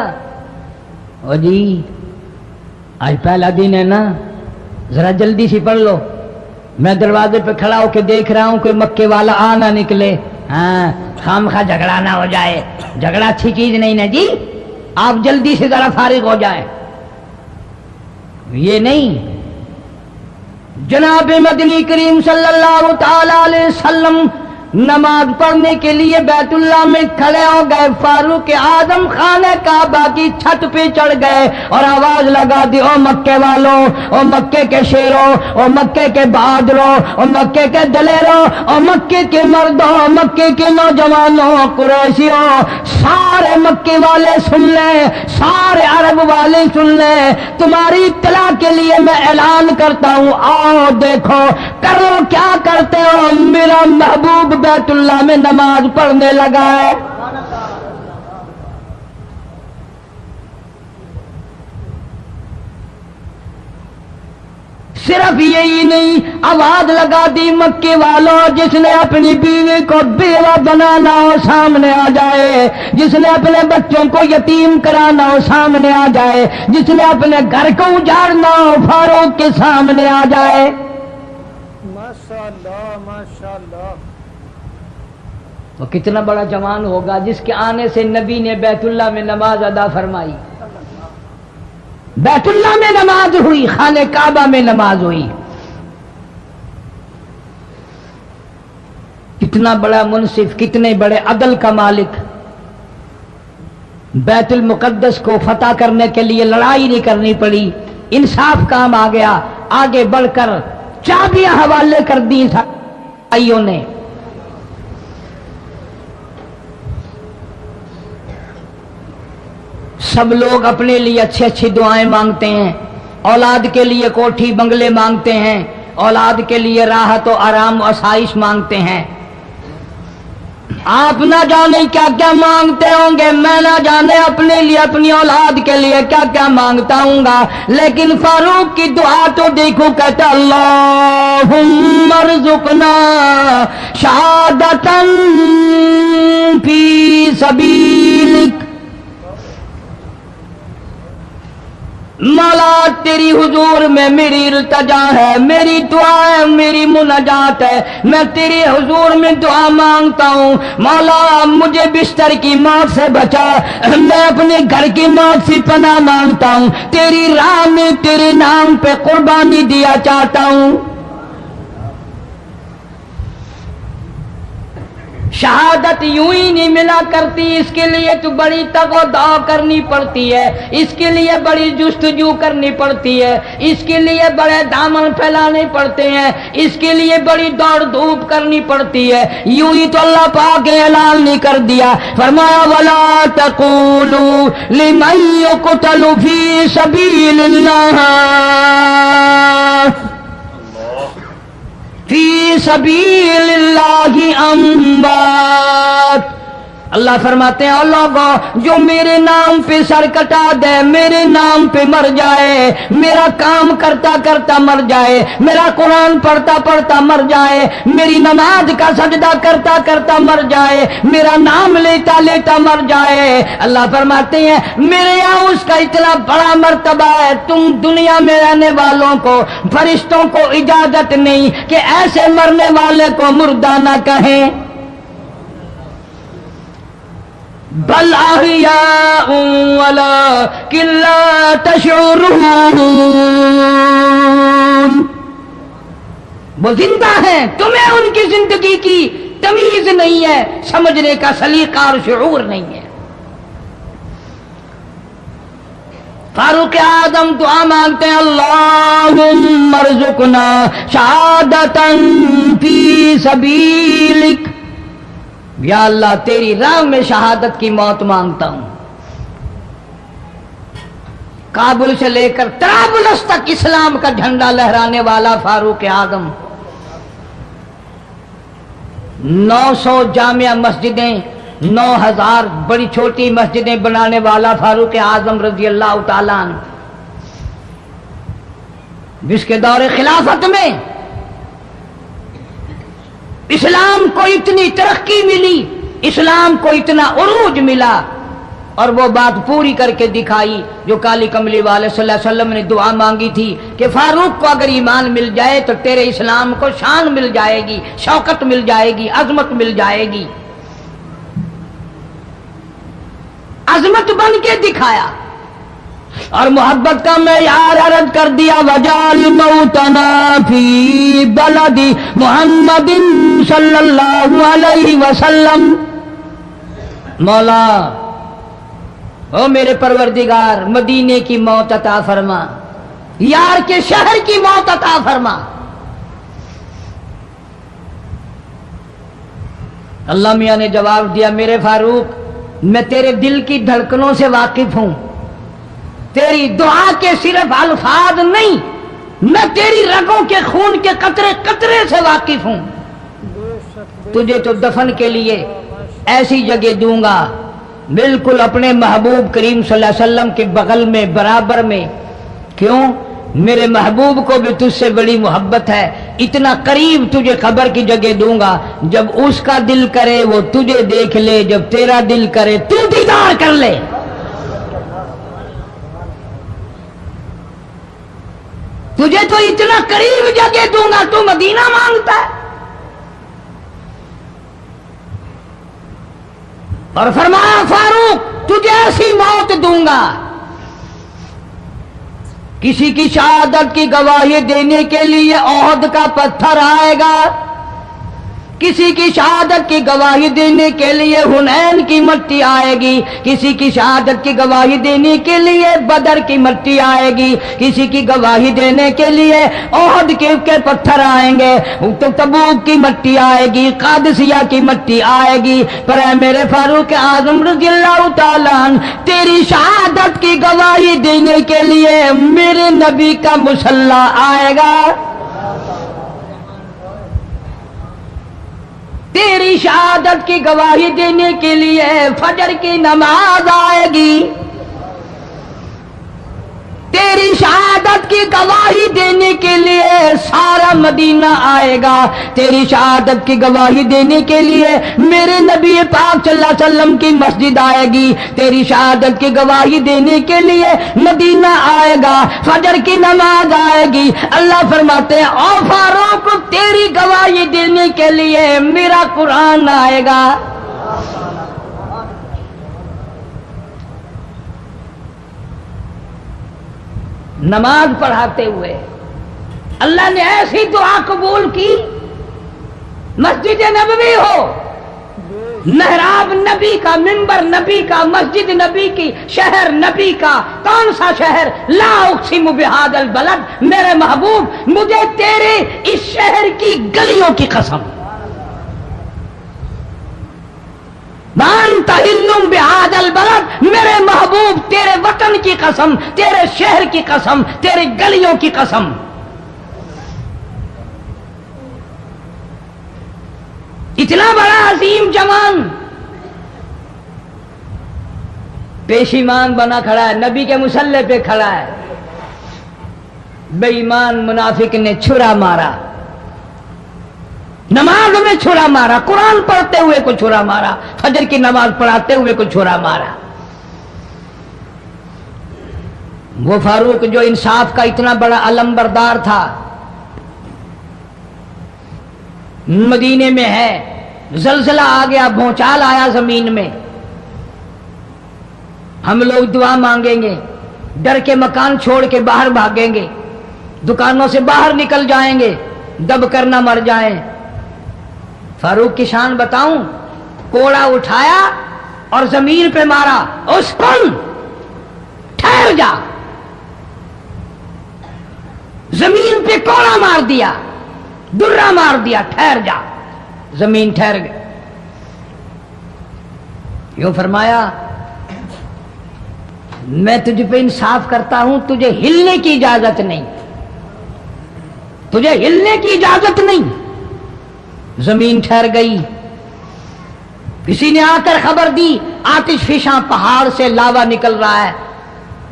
او جی آج پہلا دن ہے نا ذرا جلدی سے پڑھ لو میں دروازے پہ کھڑا ہو کے دیکھ رہا ہوں کوئی مکے والا آ نہ نکلے ہاں خامخواہ جھگڑا نہ ہو جائے جھگڑا اچھی چیز نہیں نا جی آپ جلدی سے ذرا فارغ ہو جائیں یہ نہیں جناب مدنی کریم صلی اللہ تعالی علیہ وسلم نماز پڑھنے کے لیے بیت اللہ میں کھڑے ہو گئے فاروق اعظم خانہ کعبہ کی چھت پہ چڑھ گئے اور آواز لگا دی او مکے والوں او مکے کے شیروں او مکے کے بہادروں او مکے کے دلیروں او مکے کے مردوں مکے کے نوجوانوں قریشیوں سارے مکے والے سن لیں سارے عرب والے سن لیں تمہاری اطلاع کے لیے میں اعلان کرتا ہوں آؤ دیکھو کرو کیا کرتے ہو میرا محبوب بیت اللہ میں نماز پڑھنے لگا ہے صرف یہی نہیں آواز لگا دی مکے والوں جس نے اپنی بیوی کو بیوہ بنانا ہو سامنے آ جائے جس نے اپنے بچوں کو یتیم کرانا ہو سامنے آ جائے جس نے اپنے گھر کو اجاڑنا ہو فاروق کے سامنے آ جائے ماشاءاللہ ماشاءاللہ وہ کتنا بڑا جوان ہوگا جس کے آنے سے نبی نے بیت اللہ میں نماز ادا فرمائی بیت اللہ میں نماز ہوئی خانہ کعبہ میں نماز ہوئی کتنا بڑا منصف کتنے بڑے عدل کا مالک بیت المقدس کو فتح کرنے کے لیے لڑائی نہیں کرنی پڑی انصاف کام آ گیا آگے بڑھ کر چابیاں حوالے کر دی بھائیوں نے سب لوگ اپنے لیے اچھی اچھی دعائیں مانگتے ہیں اولاد کے لیے کوٹھی بنگلے مانگتے ہیں اولاد کے لیے راحت و آرام و آسائش مانگتے ہیں آپ نہ جانے کیا کیا مانگتے ہوں گے، میں نہ جانے اپنے لیے اپنی اولاد کے لیے کیا کیا مانگتا ہوں گا، لیکن فاروق کی دعا تو دیکھو، کہتا اللہم ارزقنا شہادتاً فی سبیلک، مولا تیری حضور میں میری التجا ہے، میری دعا ہے، میری مناجات ہے، میں تیری حضور میں دعا مانگتا ہوں، مولا مجھے بستر کی موت سے بچا، میں اپنے گھر کی موت سے پناہ مانگتا ہوں، تیری راہ میں تیرے نام پہ قربانی دیا چاہتا ہوں۔ شہادت یوں ہی نہیں ملا کرتی، اس کے لیے تو بڑی تگ و دو کرنی پڑتی ہے، اس کے لیے بڑی جستجو کرنی پڑتی ہے، اس کے لیے بڑے دامن پھیلانے پڑتے ہیں، اس کے لیے بڑی دوڑ دھوپ کرنی پڑتی ہے، یوں ہی تو اللہ پاک نے اعلان نہیں کر دیا، فرمایا وَلَا تَقُولُوا لِمَن يُقْتَلُ فِي سَبِيلِ اللَّهِ فی سبیل اللہ اموات، اللہ فرماتے ہیں لوگوں جو میرے نام پہ سر کٹا دے، میرے نام پہ مر جائے، میرا کام کرتا کرتا مر جائے، میرا قرآن پڑھتا پڑھتا مر جائے، میری نماز کا سجدہ کرتا کرتا مر جائے، میرا نام لیتا لیتا مر جائے، اللہ فرماتے ہیں میرے یہاں اس کا اتنا بڑا مرتبہ ہے، تم دنیا میں رہنے والوں کو، فرشتوں کو اجازت نہیں کہ ایسے مرنے والے کو مردہ نہ کہیں، بل احیاء ولکن لا تشعرون، وہ زندہ ہیں، تمہیں ان کی زندگی کی تمیز نہیں ہے، سمجھنے کا سلیقہ اور شعور نہیں ہے۔ فاروق اعظم دعا مانگتے ہیں اللہم ارزقنا شہادتاً فی سبیلک، یا اللہ تیری راہ میں شہادت کی موت مانگتا ہوں۔ کابل سے لے کر طرابلس تک اسلام کا جھنڈا لہرانے والا فاروق اعظم، 900 جامع مسجدیں، 9000 بڑی چھوٹی مسجدیں بنانے والا فاروق اعظم رضی اللہ تعالیٰ عنہ، جس کے دور خلافت میں اسلام کو اتنی ترقی ملی، اسلام کو اتنا عروج ملا، اور وہ بات پوری کر کے دکھائی جو کالی کملی والے صلی اللہ علیہ وسلم نے دعا مانگی تھی کہ فاروق کو اگر ایمان مل جائے تو تیرے اسلام کو شان مل جائے گی، شوکت مل جائے گی، عظمت مل جائے گی، عظمت بن کے دکھایا، اور محبت کا معیار عرض کر دیا وجعل موتنا فی بلد محمد صلی اللہ علیہ وسلم، مولا او میرے پروردگار مدینے کی موت عطا فرما، یار کے شہر کی موت عطا فرما۔ اللہ میاں نے جواب دیا میرے فاروق میں تیرے دل کی دھڑکنوں سے واقف ہوں، تیری دعا کے صرف الفاظ نہیں، میں تیری رگوں کے خون کے قطرے قطرے سے واقف ہوں، تجھے تو دفن کے لیے ایسی جگہ دوں گا بالکل اپنے محبوب کریم صلی اللہ علیہ وسلم کے بغل میں برابر میں، کیوں؟ میرے محبوب کو بھی تجھ سے بڑی محبت ہے، اتنا قریب تجھے قبر کی جگہ دوں گا، جب اس کا دل کرے وہ تجھے دیکھ لے، جب تیرا دل کرے تو دیدار کر لے۔ تجھے تو اتنا قریب جگہ دوں گا، تو مدینہ مانگتا ہے۔ اور فرمایا فاروق تجھے ایسی موت دوں گا، کسی کی شہادت کی گواہی دینے کے لیے احد کا پتھر آئے گا، کسی کی شہادت کی گواہی دینے کے لیے حنین کی مٹی آئے گی، کسی کی شہادت کی گواہی دینے کے لیے بدر کی مٹی آئے گی، کسی کی گواہی دینے کے لیے احد کے پتھر آئیں گے، تو تبوک کی مٹی آئے گی، قادسیہ کی مٹی آئے گی، پر اے میرے فاروق اعظم رضی اللہ تعالیٰ عنہ تیری شہادت کی گواہی دینے کے لیے میرے نبی کا مصلی آئے گا، تیری شہادت کی گواہی دینے کے لیے فجر کی نماز آئے گی، تیری شہادت کی گواہی دینے کے لیے سارا مدینہ آئے گا، تیری شہادت کی گواہی دینے کے لیے میرے نبی پاک صلی اللہ علیہ وسلم کی مسجد آئے گی، تیری شہادت کی گواہی دینے کے لیے مدینہ آئے گا، فجر کی نماز آئے گی۔ اللہ فرماتے ہیں او فاروق تیری گواہی دینے کے لیے میرا قرآن آئے گا۔ نماز پڑھاتے ہوئے اللہ نے ایسی دعا قبول کی، مسجد نبوی ہو، محراب نبی کا، منبر نبی کا، مسجد نبی کی، شہر نبی کا، کون سا شہر؟ لا اقسم بہذا البلد، میرے محبوب مجھے تیرے اس شہر کی گلیوں کی قسم، وانت حل بہذا البلد، میرے محبوب تیرے وطن کی قسم، تیرے شہر کی قسم، تیرے گلیوں کی قسم۔ اتنا بڑا عظیم جوان پیشیمان بنا کھڑا ہے، نبی کے مصلی پہ کھڑا ہے، بے ایمان منافق نے چھرا مارا، نماز میں چھرا مارا، قرآن پڑھتے ہوئے کو چھرا مارا، فجر کی نماز پڑھاتے ہوئے کو چھرا مارا۔ وہ فاروق جو انصاف کا اتنا بڑا علم بردار تھا، مدینے میں ہے، زلزلہ آ گیا، بھونچال آیا زمین میں، ہم لوگ دعا مانگیں گے، ڈر کے مکان چھوڑ کے باہر بھاگیں گے، دکانوں سے باہر نکل جائیں گے، دب کر نہ مر جائیں۔ فاروق کی شان بتاؤں، کوڑا اٹھایا اور زمین پہ مارا، اسکن ٹھہر جا، زمین پہ کوڑا مار دیا، درہ مار دیا، ٹھہر جا، زمین ٹھہر گئی۔ یوں فرمایا میں تجھ پہ انصاف کرتا ہوں، تجھے ہلنے کی اجازت نہیں، تجھے ہلنے کی اجازت نہیں۔ زمین ٹھہر گئی۔ کسی نے آ کر خبر دی آتش فشاں پہاڑ سے لاوا نکل رہا ہے،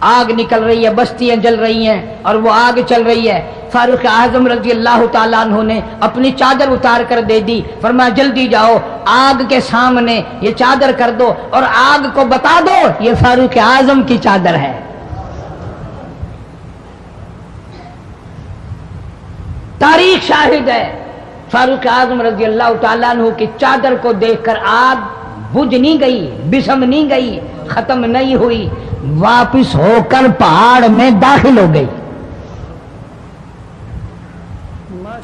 آگ نکل رہی ہے، بستیاں جل رہی ہیں اور وہ آگ چل رہی ہے۔ فاروق اعظم رضی اللہ تعالیٰ عنہ نے اپنی چادر اتار کر دے دی، فرمایا جلدی جاؤ آگ کے سامنے یہ چادر کر دو اور آگ کو بتا دو یہ فاروق اعظم کی چادر ہے۔ تاریخ شاہد ہے، فاروق اعظم رضی اللہ تعالیٰ عنہ کی چادر کو دیکھ کر آگ بجھ نہیں گئی، بسم نہیں گئی، ختم نہیں ہوئی، واپس ہو کر پہاڑ میں داخل ہو گئی۔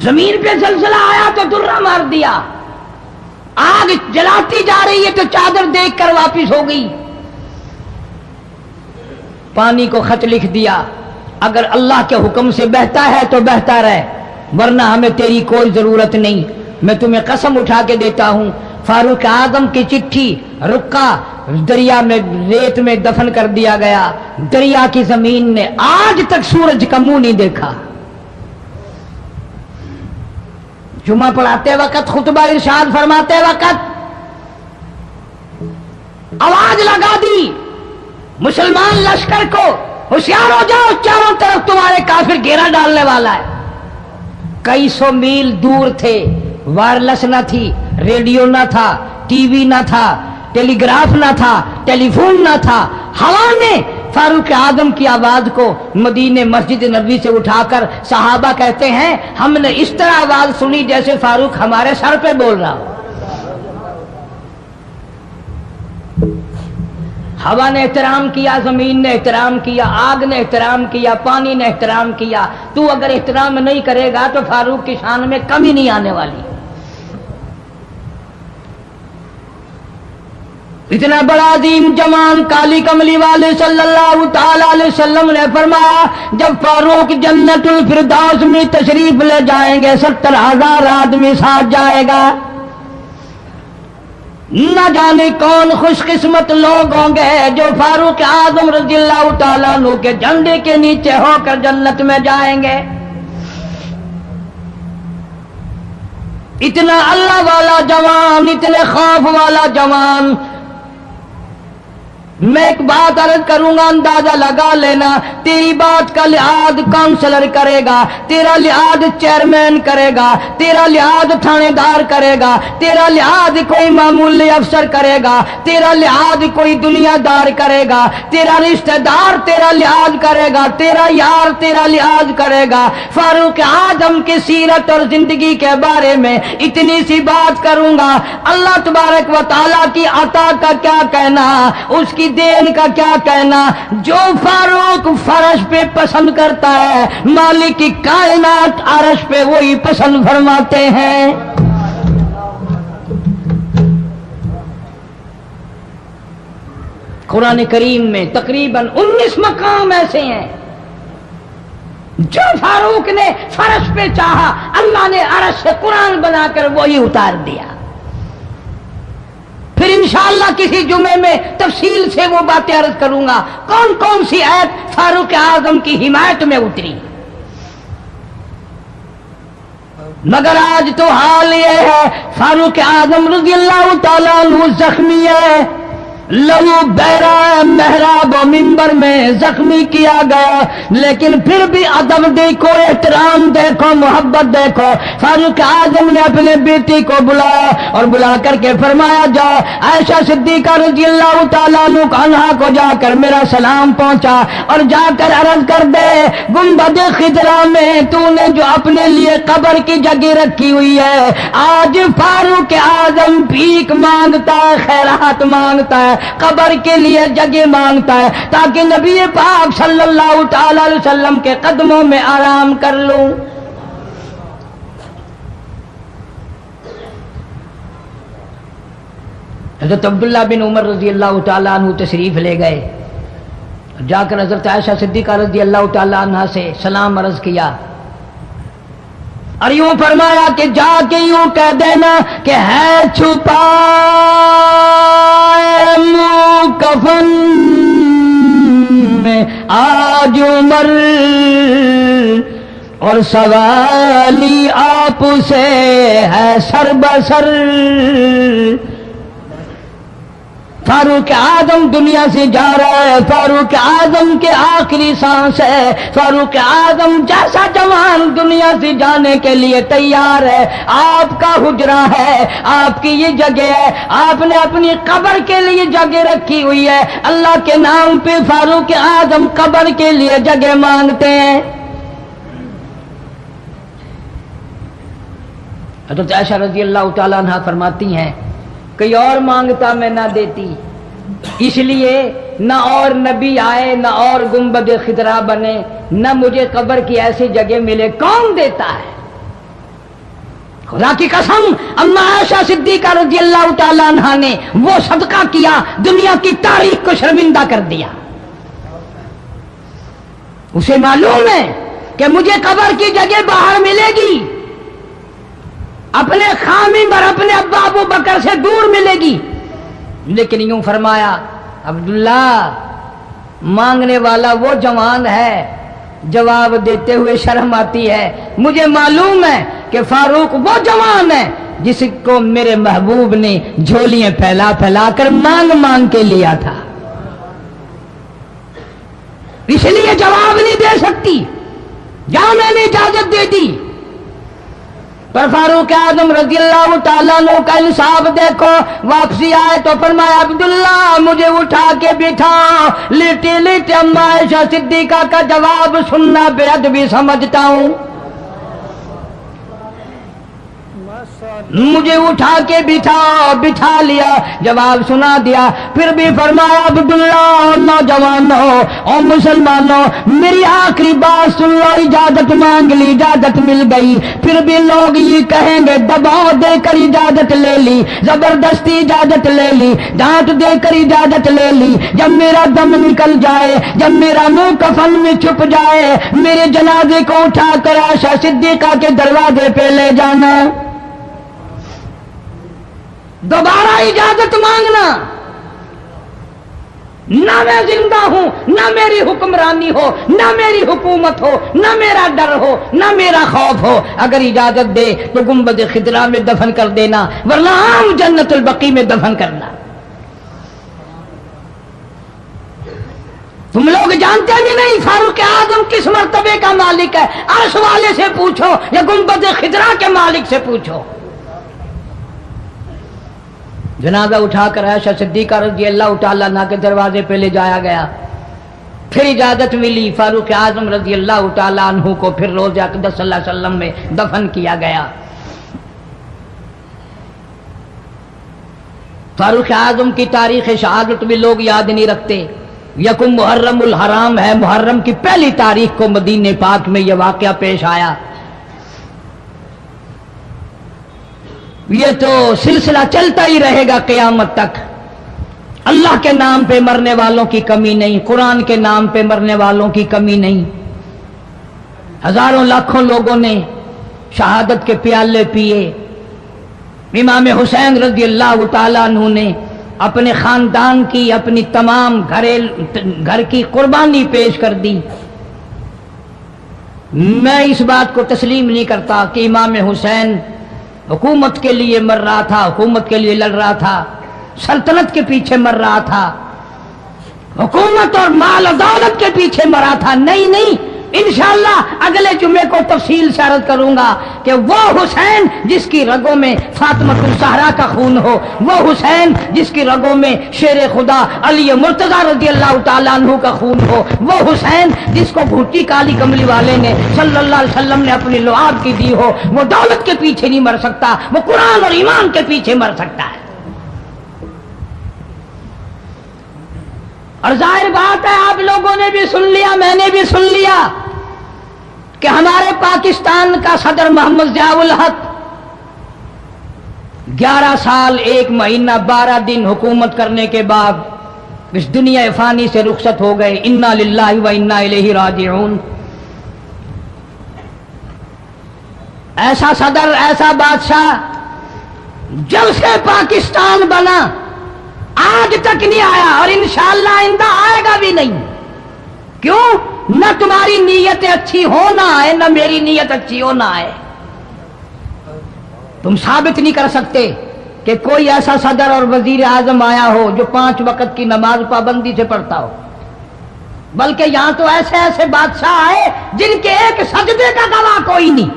زمین پہ زلزلہ آیا تو درہ مار دیا، آگ جلاتی جا رہی ہے تو چادر دیکھ کر واپس ہو گئی۔ پانی کو خط لکھ دیا، اگر اللہ کے حکم سے بہتا ہے تو بہتا رہے، ورنہ ہمیں تیری کوئی ضرورت نہیں۔ میں تمہیں قسم اٹھا کے دیتا ہوں، فاروق اعظم کی چٹھی رکا دریا میں ریت میں دفن کر دیا گیا، دریا کی زمین نے آج تک سورج کا منہ نہیں دیکھا۔ جمعہ پڑھاتے وقت، خطبہ ارشاد فرماتے وقت آواز لگا دی مسلمان لشکر کو، ہوشیار ہو جاؤ، چاروں طرف تمہارے کافر گھیرا ڈالنے والا ہے۔ کئی سو میل دور تھے، وائرلیس نہ تھی، ریڈیو نہ تھا، ٹی وی نہ تھا، ٹیلی گراف نہ تھا، ٹیلی فون نہ تھا۔ ہوا نے فاروق اعظم کی آواز کو مدینے مسجد نبوی سے اٹھا کر صحابہ کہتے ہیں ہم نے اس طرح آواز سنی جیسے فاروق ہمارے سر پہ بول رہا ہو۔ ہوا نے احترام کیا، زمین نے احترام کیا، آگ نے احترام کیا، پانی نے احترام کیا۔ تو اگر احترام نہیں کرے گا تو فاروق کی شان میں کمی نہیں آنے والی۔ اتنا بڑا عظیم جوان کالی کملی والے صلی اللہ تعالی علیہ وسلم نے فرمایا جب فاروق جنت الفردوس میں تشریف لے جائیں گے 70,000 آدمی ساتھ جائے گا۔ نہ جانے کون خوش قسمت لوگ ہوں گے جو فاروق اعظم رضی اللہ تعالیٰ عنہ کے جھنڈے کے نیچے ہو کر جنت میں جائیں گے۔ اتنا اللہ والا جوان، اتنے خوف والا جوان. میں ایک بات عرض کروں گا، اندازہ لگا لینا. تیری بات کا لحاظ کاؤنسلر کرے گا، تیرا لحاظ چیئرمین کرے گا، تیرا لحاظ تھانے دار کرے گا، تیرا لحاظ کوئی معمولی افسر کرے گا، تیرا لحاظ کوئی دنیا دار کرے گا، تیرا رشتہ دار تیرا لحاظ کرے گا، تیرا یار تیرا لحاظ کرے گا. فاروق اعظم کی سیرت اور زندگی کے بارے میں اتنی سی بات کروں گا. اللہ تبارک و تعالیٰ کی عطا کا کیا کہنا، اس کی دین کا کیا کہنا. جو فاروق فرش پہ پسند کرتا ہے، مالک کی کائنات عرش پہ وہی پسند فرماتے ہیں. قرآن کریم میں تقریباً 19 مقام ایسے ہیں جو فاروق نے فرش پہ چاہا، اللہ نے عرش سے قرآن بنا کر وہی اتار دیا. پھر انشاءاللہ کسی جمعے میں تفصیل سے وہ باتیں عرض کروں گا کون کون سی آیت فاروق اعظم کی حمایت میں اتری. مگر آج تو حال یہ ہے، فاروق اعظم رضی اللہ تعالیٰ عنہ زخمی ہے، لہو بہرا محراب و منبر میں زخمی کیا گیا، لیکن پھر بھی ادب دیکھو، احترام دیکھو، محبت دیکھو. فاروق اعظم نے اپنے بیٹی کو بلایا اور بلا کر کے فرمایا، جاؤ عائشہ صدیقہ رضی اللہ تعالیٰ عنہا کو جا کر میرا سلام پہنچا اور جا کر عرض کر دے، گنبد خضرا میں تو نے جو اپنے لیے قبر کی جگہ رکھی ہوئی ہے، آج فاروق اعظم بھیک مانگتا ہے، خیرات مانگتا ہے، قبر کے لیے جگہ مانگتا ہے تاکہ نبی پاک صلی اللہ تعالی علیہ وسلم کے قدموں میں آرام کر لوں. حضرت عبداللہ بن عمر رضی اللہ تعالیٰ عنہ تشریف لے گئے، جا کر حضرت عائشہ صدیقہ رضی اللہ تعالیٰ عنہ سے سلام عرض کیا اور یوں فرمایا کہ جا کے یوں کہہ دینا کہ ہے چھپا منہ کفن میں آج عمر اور سوالی آپ سے ہے سر بسر. فاروق اعظم دنیا سے جا رہا ہے، فاروق اعظم کے آخری سانس ہے، فاروق اعظم جیسا جوان دنیا سے جانے کے لیے تیار ہے. آپ کا حجرہ ہے، آپ کی یہ جگہ ہے، آپ نے اپنی قبر کے لیے جگہ رکھی ہوئی ہے. اللہ کے نام پہ فاروق اعظم قبر کے لیے جگہ مانگتے ہیں. حضرت عائشہ رضی اللہ تعالیٰ عنہ فرماتی ہیں کوئی اور مانگتا میں نہ دیتی، اس لیے نہ اور نبی آئے، نہ اور گنبد خضرا بنے، نہ مجھے قبر کی ایسی جگہ ملے. کون دیتا ہے؟ خدا کی قسم اما عائشہ صدیقہ رضی اللہ تعالیٰ عنہ نے وہ صدقہ کیا، دنیا کی تاریخ کو شرمندہ کر دیا. اسے معلوم ہے کہ مجھے قبر کی جگہ باہر ملے گی، اپنے خامد اور اپنے ابا ابو بکر سے دور ملے گی. لیکن یوں فرمایا، عبداللہ مانگنے والا وہ جوان ہے، جواب دیتے ہوئے شرم آتی ہے. مجھے معلوم ہے کہ فاروق وہ جوان ہے جس کو میرے محبوب نے جھولیاں پھیلا پھیلا کر مانگ مانگ کے لیا تھا، اس لیے جواب نہیں دے سکتی. جہاں میں نے اجازت دے دی، پر فاروق اعظم رضی اللہ تعالیٰ عنہ کا انصاف دیکھو. واپسی آئے تو فرمایا عبداللہ مجھے اٹھا کے بٹھاؤ. لیٹے لیٹے اما عائشہ صدیقہ کا جواب سننا بے ادبی سمجھتا ہوں. مجھے اٹھا کے بٹھا لیا، جواب سنا دیا. پھر بھی فرمایا عبداللہ نوجوانوں اور مسلمانوں میری آخری بات سن لو، اجازت مانگ لی، اجازت مل گئی. پھر بھی لوگ یہ کہیں گے دباؤ دے کر اجازت لے لی، زبردستی اجازت لے لی، ڈانٹ دے کر اجازت لے لی. جب میرا دم نکل جائے، جب میرا منہ کفن میں چھپ جائے، میرے جنازے کو اٹھا کر عائشہ صدیقہ کے دروازے پہ لے جانا. دوبارہ اجازت مانگنا. نہ میں زندہ ہوں، نہ میری حکمرانی ہو، نہ میری حکومت ہو، نہ میرا ڈر ہو، نہ میرا خوف ہو، اگر اجازت دے تو گنبد خضرا میں دفن کر دینا، ورنہ عام جنت البقیع میں دفن کرنا۔ تم لوگ جانتے بھی نہیں فاروق اعظم کس مرتبے کا مالک ہے، عرش والے سے پوچھو یا گنبد خضرا کے مالک سے پوچھو۔ جنازہ اٹھا کر عائشہ صدیقہ رضی اللہ تعالیٰ عنہا کے دروازے پہ لے جایا گیا، پھر اجازت ملی، فاروق اعظم رضی اللہ تعالیٰ عنہ کو پھر روضہ اقدس صلی اللہ علیہ وسلم میں دفن کیا گیا۔ فاروق اعظم کی تاریخ شہادت بھی لوگ یاد نہیں رکھتے۔ یکم محرم الحرام ہے، محرم کی پہلی تاریخ کو مدینہ پاک میں یہ واقعہ پیش آیا۔ یہ تو سلسلہ چلتا ہی رہے گا قیامت تک۔ اللہ کے نام پہ مرنے والوں کی کمی نہیں، قرآن کے نام پہ مرنے والوں کی کمی نہیں۔ ہزاروں لاکھوں لوگوں نے شہادت کے پیالے پیے۔ امام حسین رضی اللہ تعالیٰ عنہ نے اپنے خاندان کی، اپنی تمام گھر کی قربانی پیش کر دی۔ میں اس بات کو تسلیم نہیں کرتا کہ امام حسین حکومت کے لیے مر رہا تھا، حکومت کے لیے لڑ رہا تھا، سلطنت کے پیچھے مر رہا تھا، حکومت اور مال و دولت کے پیچھے مرا تھا۔ نہیں نہیں، انشاءاللہ اگلے جمعے کو تفصیل سے عرض کروں گا کہ وہ حسین جس کی رگوں میں فاطمۃ الزہرا کا خون ہو، وہ حسین جس کی رگوں میں شیر خدا علی مرتضیٰ رضی اللہ تعالیٰ عنہ کا خون ہو، وہ حسین جس کو گھوٹی کالی کملی والے نے صلی اللہ علیہ وسلم نے اپنی لعاب کی دی ہو، وہ دولت کے پیچھے نہیں مر سکتا، وہ قرآن اور ایمان کے پیچھے مر سکتا ہے۔ اور ظاہر بات ہے آپ لوگوں نے بھی سن لیا، میں نے بھی سن لیا کہ ہمارے پاکستان کا صدر محمد ضیاء الحق 11 سال 1 مہینہ 12 دن حکومت کرنے کے بعد اس دنیا فانی سے رخصت ہو گئے۔ انا للہ و انا الیہ راجعون۔ ایسا صدر، ایسا بادشاہ جب سے پاکستان بنا آج تک نہیں آیا، اور انشاءاللہ آئندہ آئے گا بھی نہیں۔ کیوں؟ نہ تمہاری نیتیں اچھی ہو نہ آئے، نہ میری نیت اچھی ہو نہ آئے۔ تم ثابت نہیں کر سکتے کہ کوئی ایسا صدر اور وزیر اعظم آیا ہو جو 5 وقت کی نماز پابندی سے پڑھتا ہو، بلکہ یہاں تو ایسے ایسے بادشاہ آئے جن کے ایک سجدے کا گواہ کوئی نہیں۔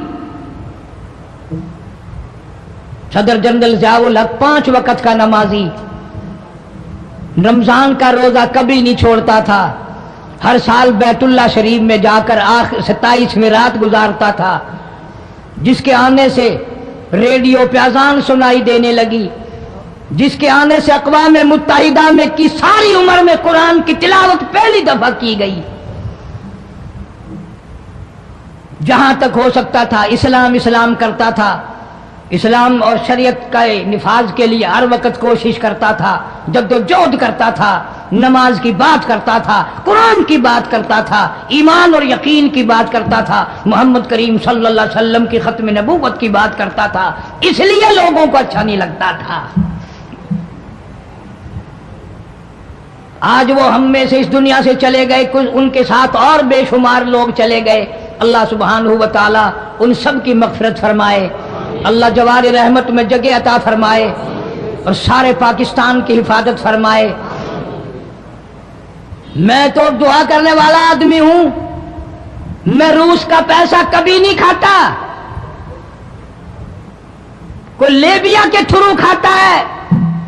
صدر جنرل ضیاء الحق 5 وقت کا نمازی، رمضان کا روزہ کبھی نہیں چھوڑتا تھا، ہر سال بیت اللہ شریف میں جا کر 27ویں رات گزارتا تھا، جس کے آنے سے ریڈیو پہ اذان سنائی دینے لگی، جس کے آنے سے اقوام متحدہ میں کی ساری عمر میں قرآن کی تلاوت پہلی دفعہ کی گئی۔ جہاں تک ہو سکتا تھا اسلام اسلام کرتا تھا، اسلام اور شریعت کا نفاذ کے لیے ہر وقت کوشش کرتا تھا، جدوجہد کرتا تھا، نماز کی بات کرتا تھا، قرآن کی بات کرتا تھا، ایمان اور یقین کی بات کرتا تھا، محمد کریم صلی اللہ علیہ وسلم کی ختم نبوت کی بات کرتا تھا، اس لیے لوگوں کو اچھا نہیں لگتا تھا۔ آج وہ ہم میں سے اس دنیا سے چلے گئے، کچھ ان کے ساتھ اور بے شمار لوگ چلے گئے۔ اللہ سبحانہ و تعالی ان سب کی مغفرت فرمائے، اللہ جوار رحمت میں جگہ عطا فرمائے اور سارے پاکستان کی حفاظت فرمائے۔ میں تو دعا کرنے والا آدمی ہوں، میں روس کا پیسہ کبھی نہیں کھاتا، کوئی لیبیا کے تھرو کھاتا ہے،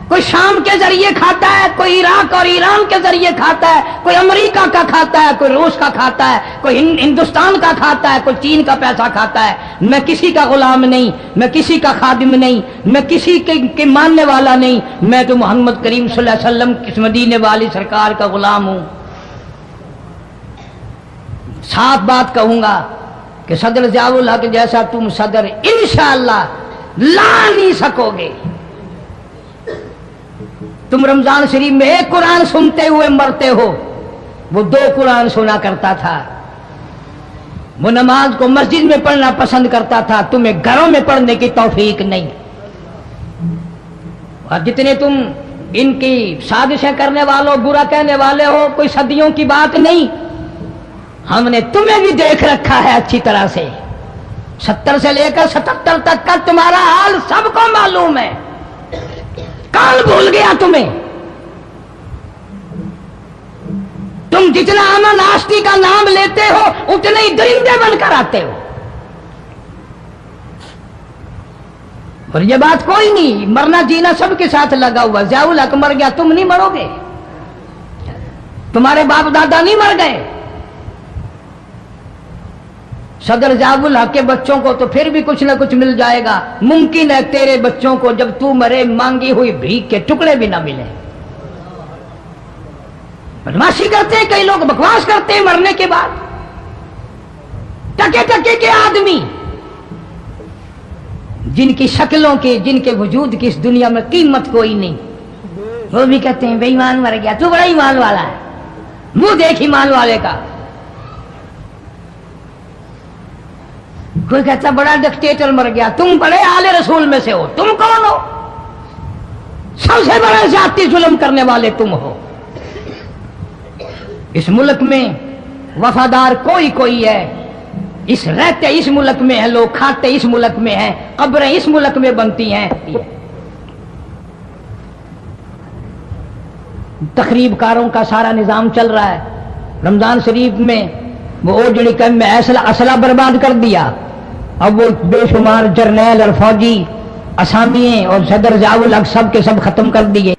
کوئی شام کے ذریعے کھاتا ہے، کوئی عراق اور ایران کے ذریعے کھاتا ہے، کوئی امریکہ کا کھاتا ہے، کوئی روس کا کھاتا ہے، کوئی ہندوستان کا کھاتا ہے، کوئی چین کا پیسہ کھاتا ہے۔ میں کسی کا غلام نہیں، میں کسی کا خادم نہیں، میں کسی کے ماننے والا نہیں، میں تو محمد کریم صلی اللہ علیہ وسلم کی مدینے والی سرکار کا غلام ہوں۔ صاف بات کہوں گا کہ صدر ضیاء الحق جیسا تم صدر انشاءاللہ لا نہیں سکو گے۔ تم رمضان شریف میں 1 قرآن سنتے ہوئے مرتے ہو، وہ 2 قرآن سنا کرتا تھا، وہ نماز کو مسجد میں پڑھنا پسند کرتا تھا، تمہیں گھروں میں پڑھنے کی توفیق نہیں۔ اور جتنے تم ان کی سازشیں کرنے والوں، برا کہنے والے ہو، کوئی صدیوں کی بات نہیں، ہم نے تمہیں بھی دیکھ رکھا ہے اچھی طرح سے، 70 سے لے کر 77 تک کا تمہارا حال سب کو معلوم ہے، کون بھول گیا تمہیں؟ تم جتنا امن آشتی کا نام لیتے ہو اتنے ہی درندے بن کر آتے ہو، اور یہ بات کوئی نہیں، مرنا جینا سب کے ساتھ لگا ہوا، ضیاء الحق مر گیا، تم نہیں مرو گے، تمہارے باپ دادا نہیں مر گئے، صدر ضیاء الحق کے بچوں کو تو پھر بھی کچھ نہ کچھ مل جائے گا، ممکن ہے تیرے بچوں کو جب تو مرے مانگی ہوئی بھیک کے ٹکڑے بھی نہ ملے۔ بدماشی کرتے ہیں کئی لوگ، بکواس کرتے ہیں مرنے کے بعد، ٹکے ٹکے کے آدمی جن کی شکلوں کی، جن کے وجود کی اس دنیا میں قیمت کوئی نہیں، وہ بھی کہتے ہیں بے ایمان مر گیا، تو بڑا ایمان والا ہے، منہ دیکھ ایمان والے کا۔ کوئی کہتا بڑا ڈکٹیٹر مر گیا، تم بڑے آل رسول میں سے ہو، تم کون ہو؟ سب سے بڑے ذاتی ظلم کرنے والے تم ہو۔ اس ملک میں وفادار کوئی ہے، اس رہتے اس ملک میں ہیں لوگ، کھاتے اس ملک میں ہیں، قبریں اس ملک میں بنتی ہیں۔ تقریب کاروں کا سارا نظام چل رہا ہے، رمضان شریف میں وہ اوجڑی کم میں اسلحہ برباد کر دیا، اب وہ بے شمار جرنیل اور فوجی اسامی اور صدر ضیاء الحق سب کے سب ختم کر دیے۔